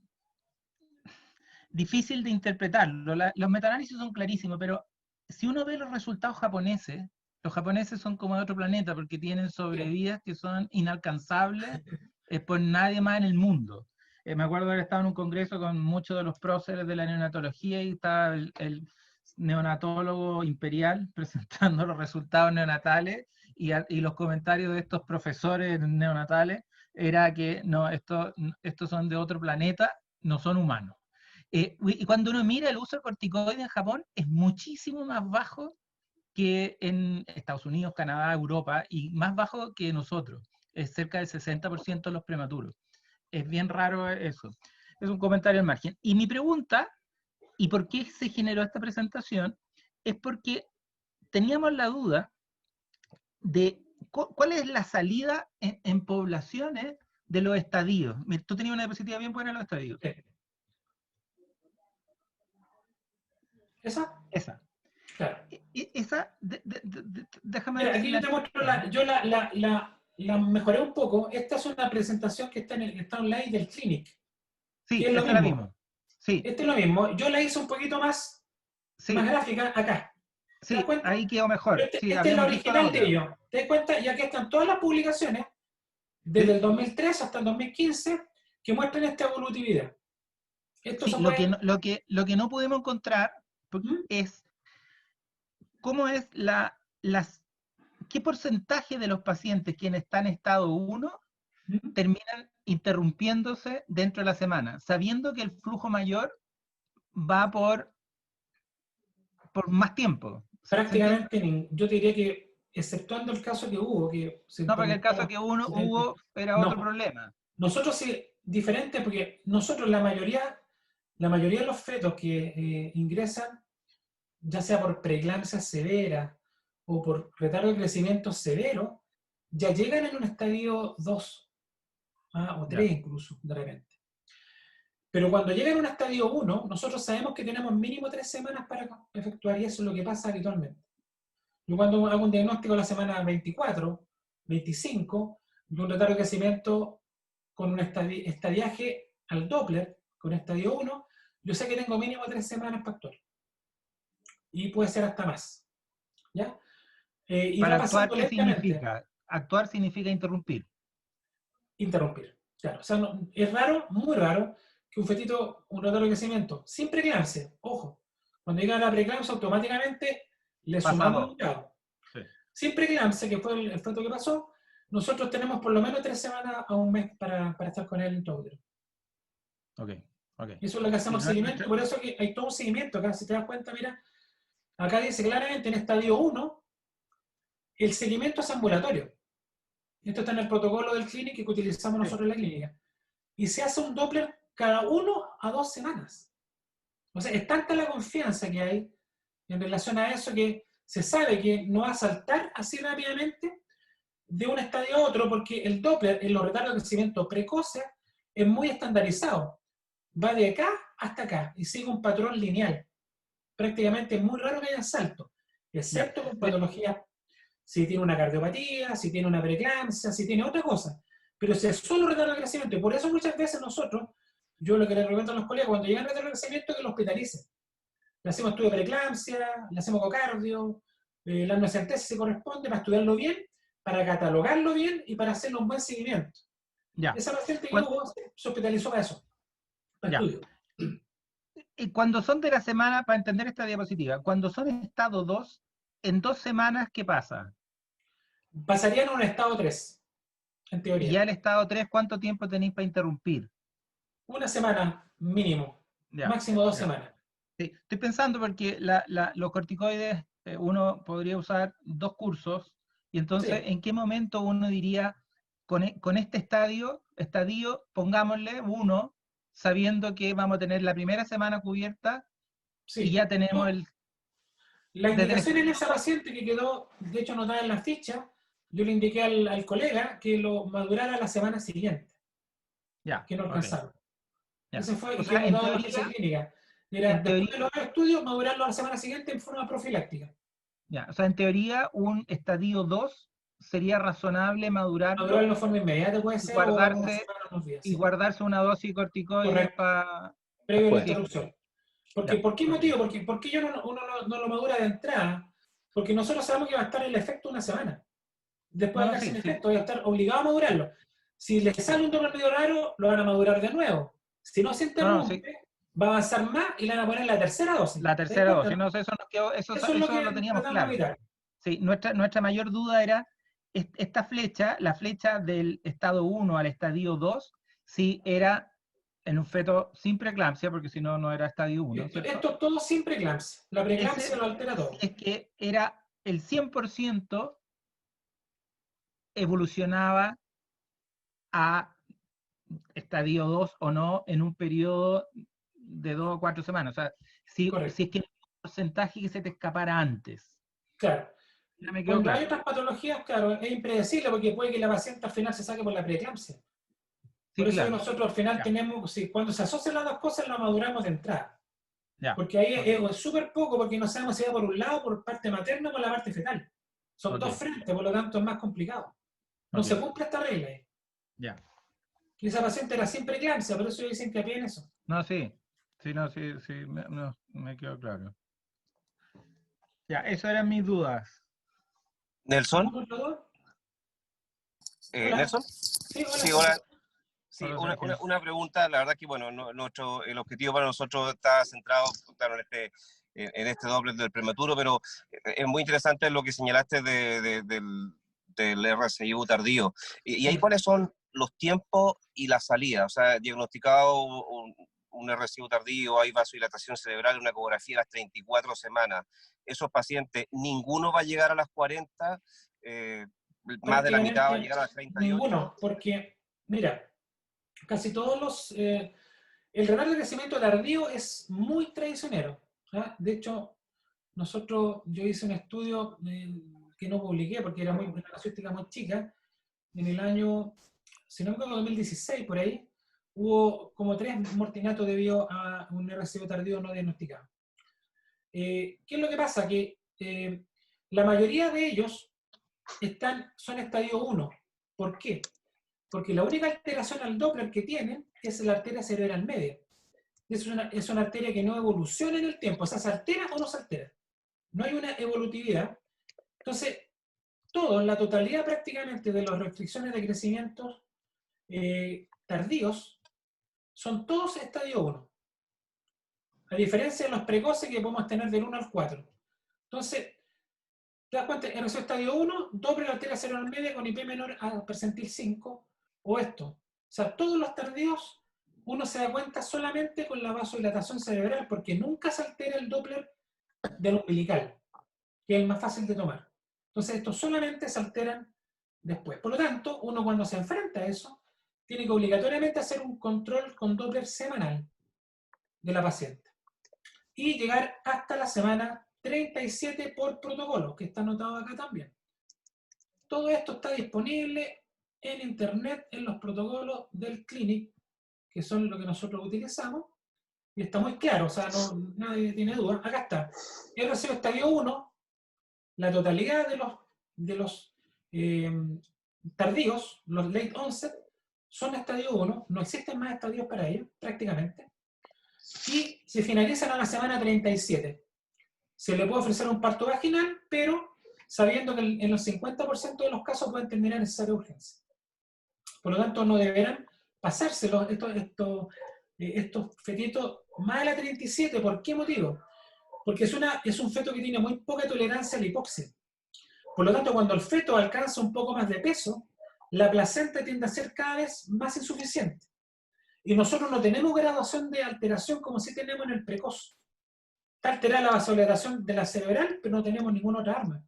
difícil de interpretarlo. Los metaanálisis son clarísimos, pero si uno ve los resultados japoneses, los japoneses son como de otro planeta porque tienen sobrevidas que son inalcanzables por nadie más en el mundo. Me acuerdo haber estado en un congreso con muchos de los próceres de la neonatología y estaba el neonatólogo imperial presentando los resultados neonatales y los comentarios de estos profesores neonatales era que no, estos son de otro planeta, no son humanos. Y cuando uno mira el uso de corticoides en Japón, es muchísimo más bajo que en Estados Unidos, Canadá, Europa, y más bajo que nosotros. Es cerca del 60% de los prematuros. Es bien raro eso. Es un comentario al margen. Y mi pregunta, ¿y por qué se generó esta presentación? Es porque teníamos la duda de cuál es la salida en poblaciones de los estadios. Tú tenías una diapositiva bien buena en los estadios. ¿Esa? Esa. Claro. Esa, déjame Mira, ver aquí si yo la... te muestro, yo la mejoré un poco. Esta es una presentación que está online del Clinic, que Sí, es lo esa la mismo. vimos. Sí, Este es lo mismo. Yo la hice un poquito más sí, gráfica acá. ¿Te das sí, cuenta? ahí quedó mejor. Sí, Esta es la habíamos visto la original de otra. ellos. ¿Te das cuenta? Y aquí están todas las publicaciones, desde Sí, el 2003 hasta el 2015, que muestran esta evolutividad. Esto sí, se lo puede... que no pudimos encontrar ¿Mm? es cómo es qué porcentaje de los pacientes quienes están en estado 1 ¿Mm? terminan interrumpiéndose dentro de la semana, sabiendo que el flujo mayor va por más tiempo. ¿Se entiende? Prácticamente, yo te diría que, exceptuando el caso que hubo, que se No, porque el caso interrumpieron que uno 70, hubo era otro no, problema. nosotros sí, diferente, porque nosotros la mayoría de los fetos que ingresan, ya sea por preeclampsia severa o por retardo de crecimiento severo, ya llegan en un estadio 2 o Ya. 3 incluso, de repente. Pero cuando llegan a un estadio 1, nosotros sabemos que tenemos mínimo 3 semanas para efectuar, y eso es lo que pasa habitualmente. Yo cuando hago un diagnóstico a la semana 24, 25, de un retardo de crecimiento con un estadiaje al Doppler, con estadio 1, yo sé que tengo mínimo 3 semanas para actuar. Y puede ser hasta más. ¿Ya? Y Para va actuar, pasando ¿qué lentamente. significa? Actuar significa interrumpir. Interrumpir. Claro, o sea, es raro, muy raro, que un fetito, un retardo de crecimiento, sin preeclampsia, ojo, cuando llega a la preeclampsia automáticamente le Pasa a sumamos 2. un grado. Sí. Sin preeclampsia, que fue el feto que pasó, nosotros tenemos por lo menos 3 semanas a un mes para estar con él en útero. Ok, ok. Y eso es lo que Sí, hacemos el seguimiento, por eso que hay todo un seguimiento acá, si te das cuenta, mira, acá dice claramente en estadio 1, el seguimiento es ambulatorio. Esto está en el protocolo del Clinic que utilizamos sí. nosotros en la clínica. Y se hace un Doppler cada 1 a 2 semanas. O sea, es tanta la confianza que hay en relación a eso que se sabe que no va a saltar así rápidamente de un estadio a otro, porque el Doppler en los retardos de crecimiento precoces es muy estandarizado. Va de acá hasta acá y sigue un patrón lineal. Prácticamente es muy raro que haya salto, Ya. excepto con patologías, si tiene una cardiopatía, si tiene una preeclampsia, si tiene otra cosa. Pero si es solo retardo de crecimiento, y por eso muchas veces nosotros, yo lo que les recomiendo a los colegas, cuando llegan retardo de crecimiento, que lo hospitalicen. Le hacemos estudio de preeclampsia, le hacemos ecocardio, la amniocentesis se corresponde para estudiarlo bien, para catalogarlo bien y para hacerle un buen seguimiento. Ya. Esa paciente que Cuan- hubo se hospitalizó para eso, para ya. estudio. Cuando son de la semana, para entender esta diapositiva, cuando son estado 2, en 2 semanas, ¿qué pasa? Pasarían a un estado 3, en Y ya teoría. el estado 3, ¿cuánto tiempo tenéis para interrumpir? Una semana mínimo, Ya, máximo 2 ya. semanas. Sí, estoy pensando porque los corticoides, uno podría usar 2 cursos, y entonces, Sí, ¿en qué momento uno diría, con este estadio, pongámosle 1, sabiendo que vamos a tener la primera semana cubierta y sí. ya tenemos La desde el indicación en estadio esa 2, paciente que quedó, de hecho, anotada en la ficha, yo le indiqué al colega que lo madurara la semana siguiente, Ya, que no ok. alcanzaron. Ya. Ese fue, O y sea, quedamos dados bajo esa clínica. Era, en después de teoría, los estudios, madurarlo a la semana siguiente en forma profiláctica. ya, o sea, en teoría, un estadio 2 sería razonable madurarlo Madurarlo de forma inmediata puede y ser, o a una guardarse, semana o unos días, y ¿sí? guardarse una dosis de corticoides Correcto, para... previo a la Sí, interrupción. Porque, ya, ¿por qué ok. motivo? Porque, ¿por qué uno no lo madura de entrada? Porque nosotros sabemos que va a estar el efecto una semana. Después No, de no, quedar sin sí, sí. efecto, voy a estar obligado a madurarlo. Si le Sí. sale un doble medio raro, lo van a madurar de nuevo. Si no se No, no, sí. interrumpe, va a avanzar más y le van a poner la tercera dosis. La ¿Te das tercera cuenta, dosis, no? no sé, eso nos quedó, Eso es lo eso lo que teníamos tratamos de claro. evitar. Sí, nuestra mayor duda era esta flecha, la flecha del estado 1 al estadio 2, si era en un feto sin preeclampsia, porque si no, no era estadio 1, ¿cierto? Esto todo sin preeclampsia. La preeclampsia Ese, lo altera si todo. es que era el 100% evolucionaba a estadio 2 o no en un periodo de 2 o 4 semanas. O sea, si Correcto. es que hay un porcentaje que se te escapara antes. Claro. Ya me quedó Cuando hay claro. otras patologías, claro, es impredecible porque puede que la paciente al final se saque por la preeclampsia. Por Sí, eso que claro. nosotros al final Ya, tenemos, si, cuando se asocian las dos cosas, la maduramos de entrada. ya. Porque ahí Ok, es súper poco, porque no sabemos si va por un lado, por parte materna o por la parte fetal. Son dos ok, frentes, por lo tanto es más complicado. No ok. se cumple esta regla ahí. Ya. Y esa paciente era siempre preeclampsia, por eso dicen que en eso. No, sí. Sí, no, sí, sí, no, me quedó claro. Ya, esas eran mis dudas. ¿Algún Nelson, otro duda? Hola. Nelson, Sí, hola, sí, Sergio. hola. Sí, Hola, Sergio. una pregunta, la verdad que bueno, el objetivo para nosotros está centrado, claro, en este doble del prematuro, pero es muy interesante lo que señalaste del RCIU tardío. Y ahí Sí. cuáles son los tiempos y la salida, o sea, diagnosticado un RCIU tardío, hay vasodilatación cerebral, una ecografía a las 34 semanas. Esos pacientes, ninguno va a llegar a las 40, más de la mitad va a Prácticamente llegar a las 38. ninguno, porque, mira, casi todos los... el retardo de crecimiento tardío es muy traicionero. ¿Ah? De hecho, yo hice un estudio que no publiqué porque era una casuística muy chica. En el año, si no me equivoco, 2016, por ahí, hubo como 3 mortinatos debido a un RCO tardío no diagnosticado. ¿Qué es lo que pasa? Que la mayoría de ellos son estadio 1. ¿Por qué? Porque la única alteración al Doppler que tienen es la arteria cerebral media. Es una arteria que no evoluciona en el tiempo, o sea, se altera o no se altera. No hay una evolutividad. Entonces, la totalidad prácticamente de las restricciones de crecimiento tardíos son todos estadio 1. A diferencia de los precoces que podemos tener del 1 al 4. Entonces, te das cuenta, RCO estadio 1, doble la arteria cerebral media con IP menor a percentil 5, o esto. O sea, todos los tardíos uno se da cuenta solamente con la vasodilatación cerebral, porque nunca se altera el Doppler del umbilical, que es el más fácil de tomar. Entonces, estos solamente se alteran después. Por lo tanto, uno cuando se enfrenta a eso, tiene que obligatoriamente hacer un control con Doppler semanal de la paciente y llegar hasta la semana 37 por protocolo, que está anotado acá también. Todo esto está disponible en internet, en los protocolos del Clinic, que son lo que nosotros utilizamos, y está muy claro, o sea, nadie tiene duda. Acá está. RCO estadio 1, la totalidad de los tardíos, los late onset, son estadio 1, no existen más estadios para ellos, prácticamente, y se finalizan a la semana 37. Se le puede ofrecer un parto vaginal, pero sabiendo que en los 50% de los casos pueden terminar necesaria urgencia. Por lo tanto, no deberán pasárselos estos fetitos más de la 37. ¿Por qué motivo? Porque es un feto que tiene muy poca tolerancia a la hipoxia. Por lo tanto, cuando el feto alcanza un poco más de peso, la placenta tiende a ser cada vez más insuficiente. Y nosotros no tenemos graduación de alteración como sí tenemos en el precoz. Está alterada la vasodilatación de la cerebral, pero no tenemos ninguna otra arma.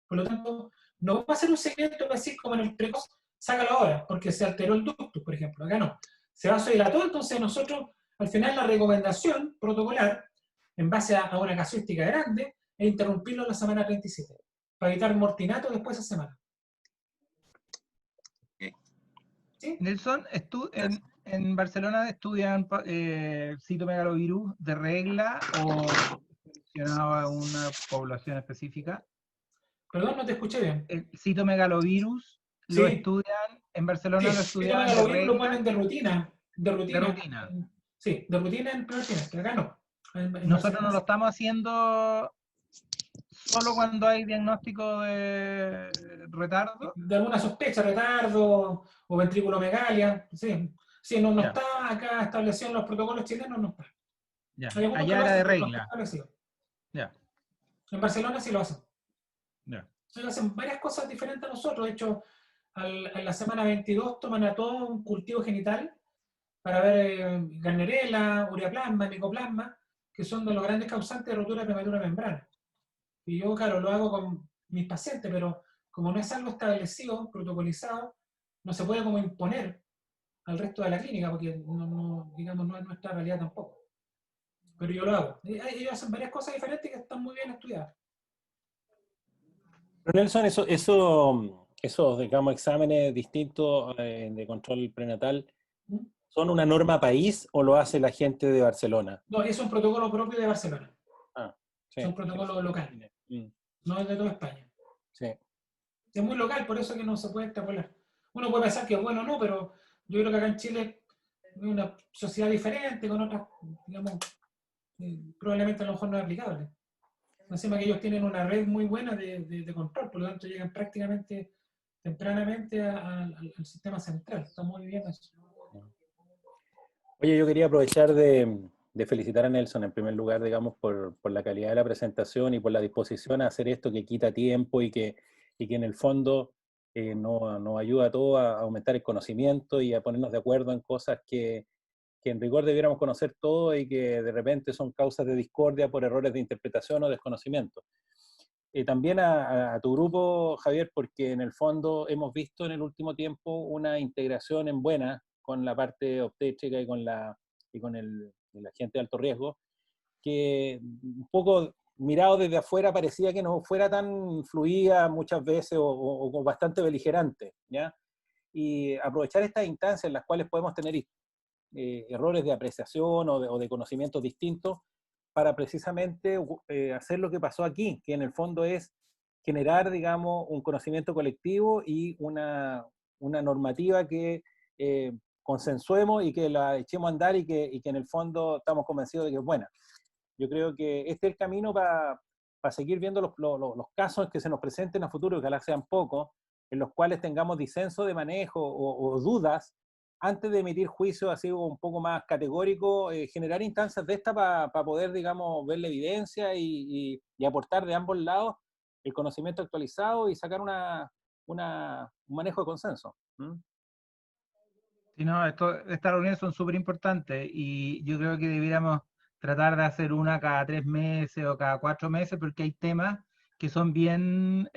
Por lo tanto, no va a ser un secreto decir como en el precoz, sácalo ahora, porque se alteró el ductus, por ejemplo. Acá no. Se vasodilató, entonces nosotros, al final, la recomendación protocolar, en base a una casuística grande, es interrumpirlo en la semana 37, para evitar mortinato después de esa semana. ¿Sí? Nelson, en Barcelona estudian citomegalovirus de regla o seleccionado a una población específica. Perdón, no te escuché bien. El citomegalovirus lo Sí, estudian, en sí, Barcelona lo estudiaban de citomegalovirus lo regla, ponen de rutina, de de rutina. rutina. Sí, de rutina en primer trimestre, acá no. En Nosotros Barcelona no lo sí. estamos haciendo solo cuando hay diagnóstico de retardo. De alguna sospecha, retardo o ventriculomegalia, sí. Sí, no, no Ya, está acá establecido en los protocolos chilenos, no está. ya. Hay algunos que Allá lo era hacen, de pero no está regla. establecido. Ya, En Barcelona sí lo hacen. ya. Ellos hacen varias cosas diferentes a nosotros. De hecho, en la semana 22 toman a todo un cultivo genital para ver Gardnerella, ureaplasma, micoplasma, que son de los grandes causantes de rotura prematura de membrana. Y yo, claro, lo hago con mis pacientes, pero como no es algo establecido, protocolizado, no se puede como imponer al resto de la clínica, porque digamos, no es nuestra realidad tampoco. Pero yo lo hago. Ellos hacen varias cosas diferentes que están muy bien estudiadas. Pero Nelson, esos, digamos, exámenes distintos de control prenatal, ¿Mm? ¿son una norma país o lo hace la gente de Barcelona? No, es un protocolo propio de Barcelona. Ah, Es sí. un protocolo local, Mm, no es de toda España. sí. Es muy local, por eso que no se puede extrapolar. Uno puede pensar que es bueno o no, pero yo creo que acá en Chile es una sociedad diferente, con otras, digamos, probablemente a lo mejor no es aplicable. Encima que ellos tienen una red muy buena de control, por lo tanto llegan prácticamente tempranamente al sistema central. Está muy bien eso. Oye, yo quería aprovechar de felicitar a Nelson en primer lugar, digamos, por la calidad de la presentación y por la disposición a hacer esto que quita tiempo y que en el fondo nos ayuda a todos a aumentar el conocimiento y a ponernos de acuerdo en cosas que en rigor debiéramos conocer todo y que de repente son causas de discordia por errores de interpretación o desconocimiento. También a tu grupo, Javier, porque en el fondo hemos visto en el último tiempo una integración en buena con la parte obstétrica y con el agente de alto riesgo, que un poco mirado desde afuera parecía que no fuera tan fluida muchas veces o bastante beligerante, ¿ya? Y aprovechar estas instancias en las cuales podemos tener errores de apreciación o de conocimientos distintos para precisamente hacer lo que pasó aquí, que en el fondo es generar, digamos, un conocimiento colectivo y una normativa que consensuemos y que la echemos a andar y que en el fondo estamos convencidos de que es buena. Yo creo que este es el camino para seguir viendo los casos que se nos presenten a futuro, que ojalá sean pocos, en los cuales tengamos disenso de manejo o dudas antes de emitir juicios así un poco más categóricos, generar instancias de esta para poder, digamos, ver la evidencia y aportar de ambos lados el conocimiento actualizado y sacar un manejo de consenso. ¿Mm? Sí, no, estas reuniones son súper importantes y yo creo que debiéramos tratar de hacer una cada 3 meses o cada 4 meses porque hay temas que son bien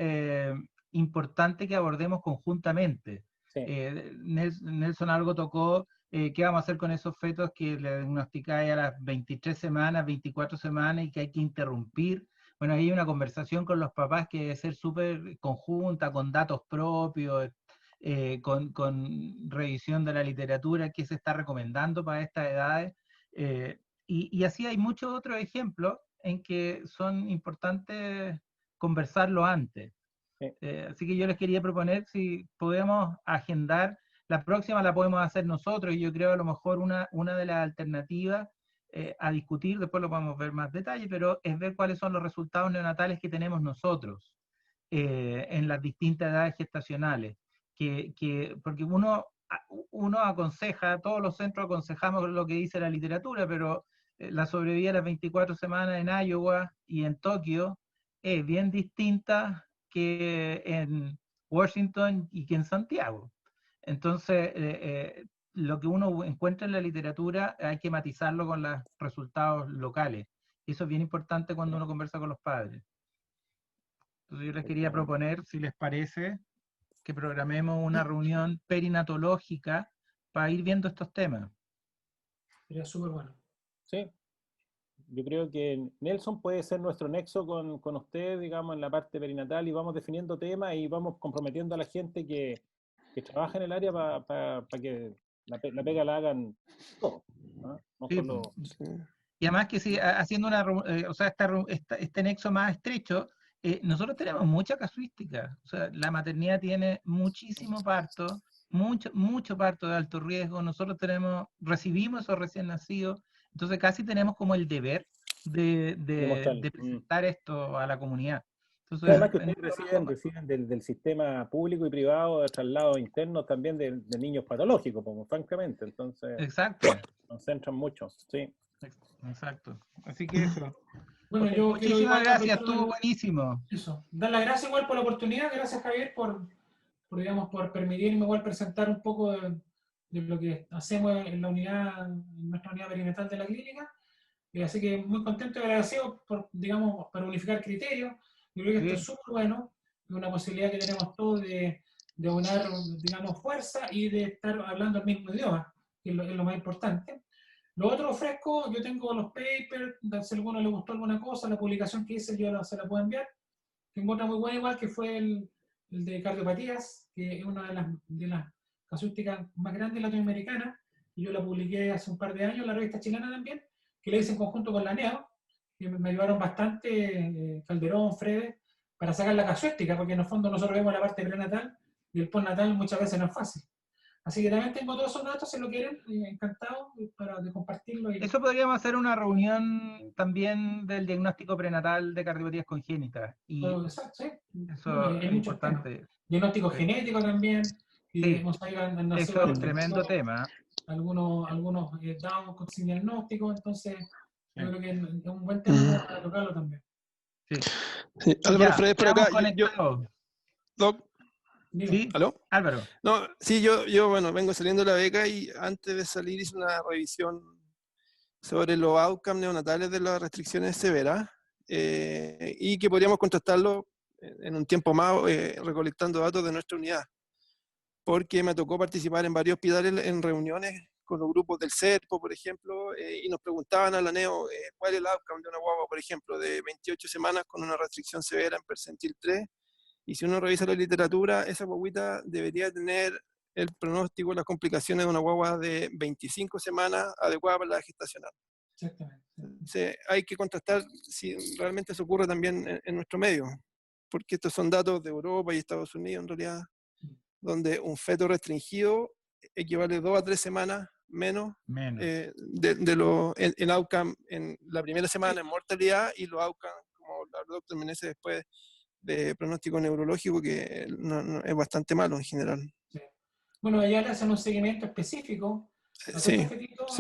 importantes que abordemos conjuntamente. Sí. Nelson algo tocó, ¿qué vamos a hacer con esos fetos que le diagnosticáis a las 23 semanas, 24 semanas y que hay que interrumpir? Bueno, hay una conversación con los papás que debe ser súper conjunta, con datos propios, con revisión de la literatura que se está recomendando para estas edades. Y así hay muchos otros ejemplos en que son importantes conversarlo antes. Sí. Así que yo les quería proponer si podemos agendar, la próxima la podemos hacer nosotros y yo creo a lo mejor una de las alternativas a discutir, después lo podemos ver más detalle, pero es ver cuáles son los resultados neonatales que tenemos nosotros en las distintas edades gestacionales. Porque uno aconseja, todos los centros aconsejamos lo que dice la literatura, pero la sobrevida a las 24 semanas en Iowa y en Tokio es bien distinta que en Washington y que en Santiago. Entonces, lo que uno encuentra en la literatura hay que matizarlo con los resultados locales. Y eso es bien importante cuando uno conversa con los padres. Entonces yo les quería proponer, si les parece, que programemos una reunión perinatológica para ir viendo estos temas. Sería súper bueno. Sí. Yo creo que Nelson puede ser nuestro nexo con usted, digamos, en la parte perinatal y vamos definiendo temas y vamos comprometiendo a la gente que que trabaja en el área para que la pega la hagan todos, ¿no? No Sí, solo... Y además que si haciendo o sea, este nexo más estrecho, nosotros tenemos mucha casuística. O sea, la maternidad tiene muchísimo parto, mucho parto de alto riesgo. Nosotros recibimos esos recién nacidos, entonces casi tenemos como el deber de presentar esto a la comunidad. Entonces, además que ustedes reciben del sistema público y privado de traslado interno también de niños patológicos, como francamente, entonces exacto. concentran mucho, sí. Exacto. Así que eso. Bueno, Okay, yo muchísimas quiero gracias, estuvo buenísimo. Eso, dar las gracias igual por la oportunidad, gracias Javier digamos, por permitirme igual presentar un poco de lo que hacemos en la unidad, en nuestra unidad perinatal de la clínica. Así que muy contento y agradecido por, digamos, para unificar criterios. Yo creo que esto es súper bueno, es una posibilidad que tenemos todos de aunar, digamos, fuerza y de estar hablando el mismo idioma, que es lo más importante. Lo otro ofrezco, yo tengo los papers, si a alguno le gustó alguna cosa, la publicación que hice yo se la puedo enviar. Tengo otra muy buena igual, que fue el de cardiopatías, que es una de las casuísticas más grandes latinoamericanas, y yo la publiqué hace un par de años en la revista chilena también, que la hice en conjunto con la NEO, que me ayudaron bastante Calderón, Fredes, para sacar la casuística, porque en el fondo nosotros vemos la parte prenatal y el postnatal muchas veces no es fácil. Así que también tengo todos esos datos, si lo quieren, encantado de compartirlo. Eso podríamos hacer una reunión también del diagnóstico prenatal de cardiopatías congénitas. Y exacto, sí. eso es importante. Diagnóstico genético también. Y sí, eso es un tremendo tema. Algunos Down sin diagnóstico, entonces yo creo que es un buen tema para tocarlo también. Sí. Sí. Álvaro Fredes por acá. Doc. ¿Sí? ¿Aló? Álvaro. No, sí, yo bueno, vengo saliendo de la beca y antes de salir hice una revisión sobre los outcomes neonatales de las restricciones severas y que podríamos contrastarlo en un tiempo más recolectando datos de nuestra unidad. Porque me tocó participar en varios hospitales en reuniones con los grupos del CERPO, por ejemplo, y nos preguntaban a la NEO cuál es el outcome de una guagua, por ejemplo, de 28 semanas con una restricción severa en percentil 3. Y si uno revisa la literatura, esa guaguita debería tener el pronóstico, las complicaciones de una guagua de 25 semanas adecuada para la gestacional. Exactamente. Entonces, hay que contrastar si realmente eso ocurre también en nuestro medio, porque estos son datos de Europa y Estados Unidos en realidad, donde un feto restringido equivale 2 a 3 semanas menos. El outcome en la primera semana en mortalidad y los outcomes, como el doctor Meneses después, de pronóstico neurológico, que es bastante malo en general. Sí. Bueno, allá le hacen un seguimiento específico a todos estos fetitos,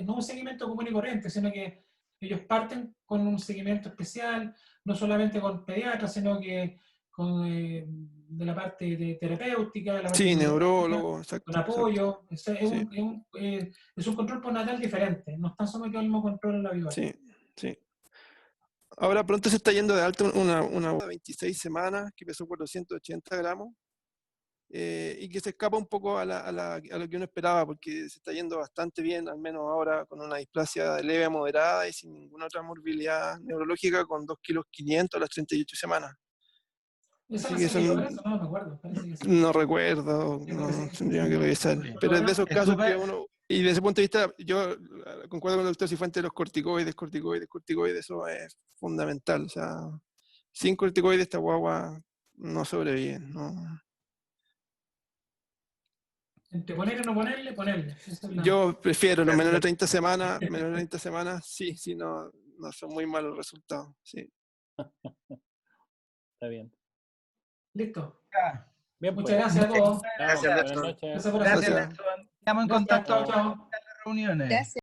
no un seguimiento común y corriente, sino que ellos parten con un seguimiento especial, no solamente con pediatras, sino que con de la parte de terapéutica, de la parte neurólogo, exacto, con apoyo. Exacto. Es un control postnatal diferente, no están sometidos al mismo control en la vida. Sí. Ahora pronto se está yendo de alta una 26 semanas que pesó 480 gramos y que se escapa un poco a lo que uno esperaba, porque se está yendo bastante bien, al menos ahora con una displasia leve a moderada y sin ninguna otra morbilidad neurológica, con 2,5 kilos a las 38 semanas. Así que no me acuerdo. No recuerdo, tendría que revisar. Pero es de esos casos que uno... Y desde ese punto de vista, yo concuerdo con el doctor Cifuentes de los corticoides, eso es fundamental. O sea, sin corticoides esta guagua no sobrevive. ¿No? Entre poner o no ponerle. Yo prefiero los menores de 30 semanas, sí, no son muy malos resultados. Sí. Está bien. Listo. Bien, muchas gracias a todos. Gracias, Gracias por hacer. Estamos en contacto Chao. en las reuniones. Gracias.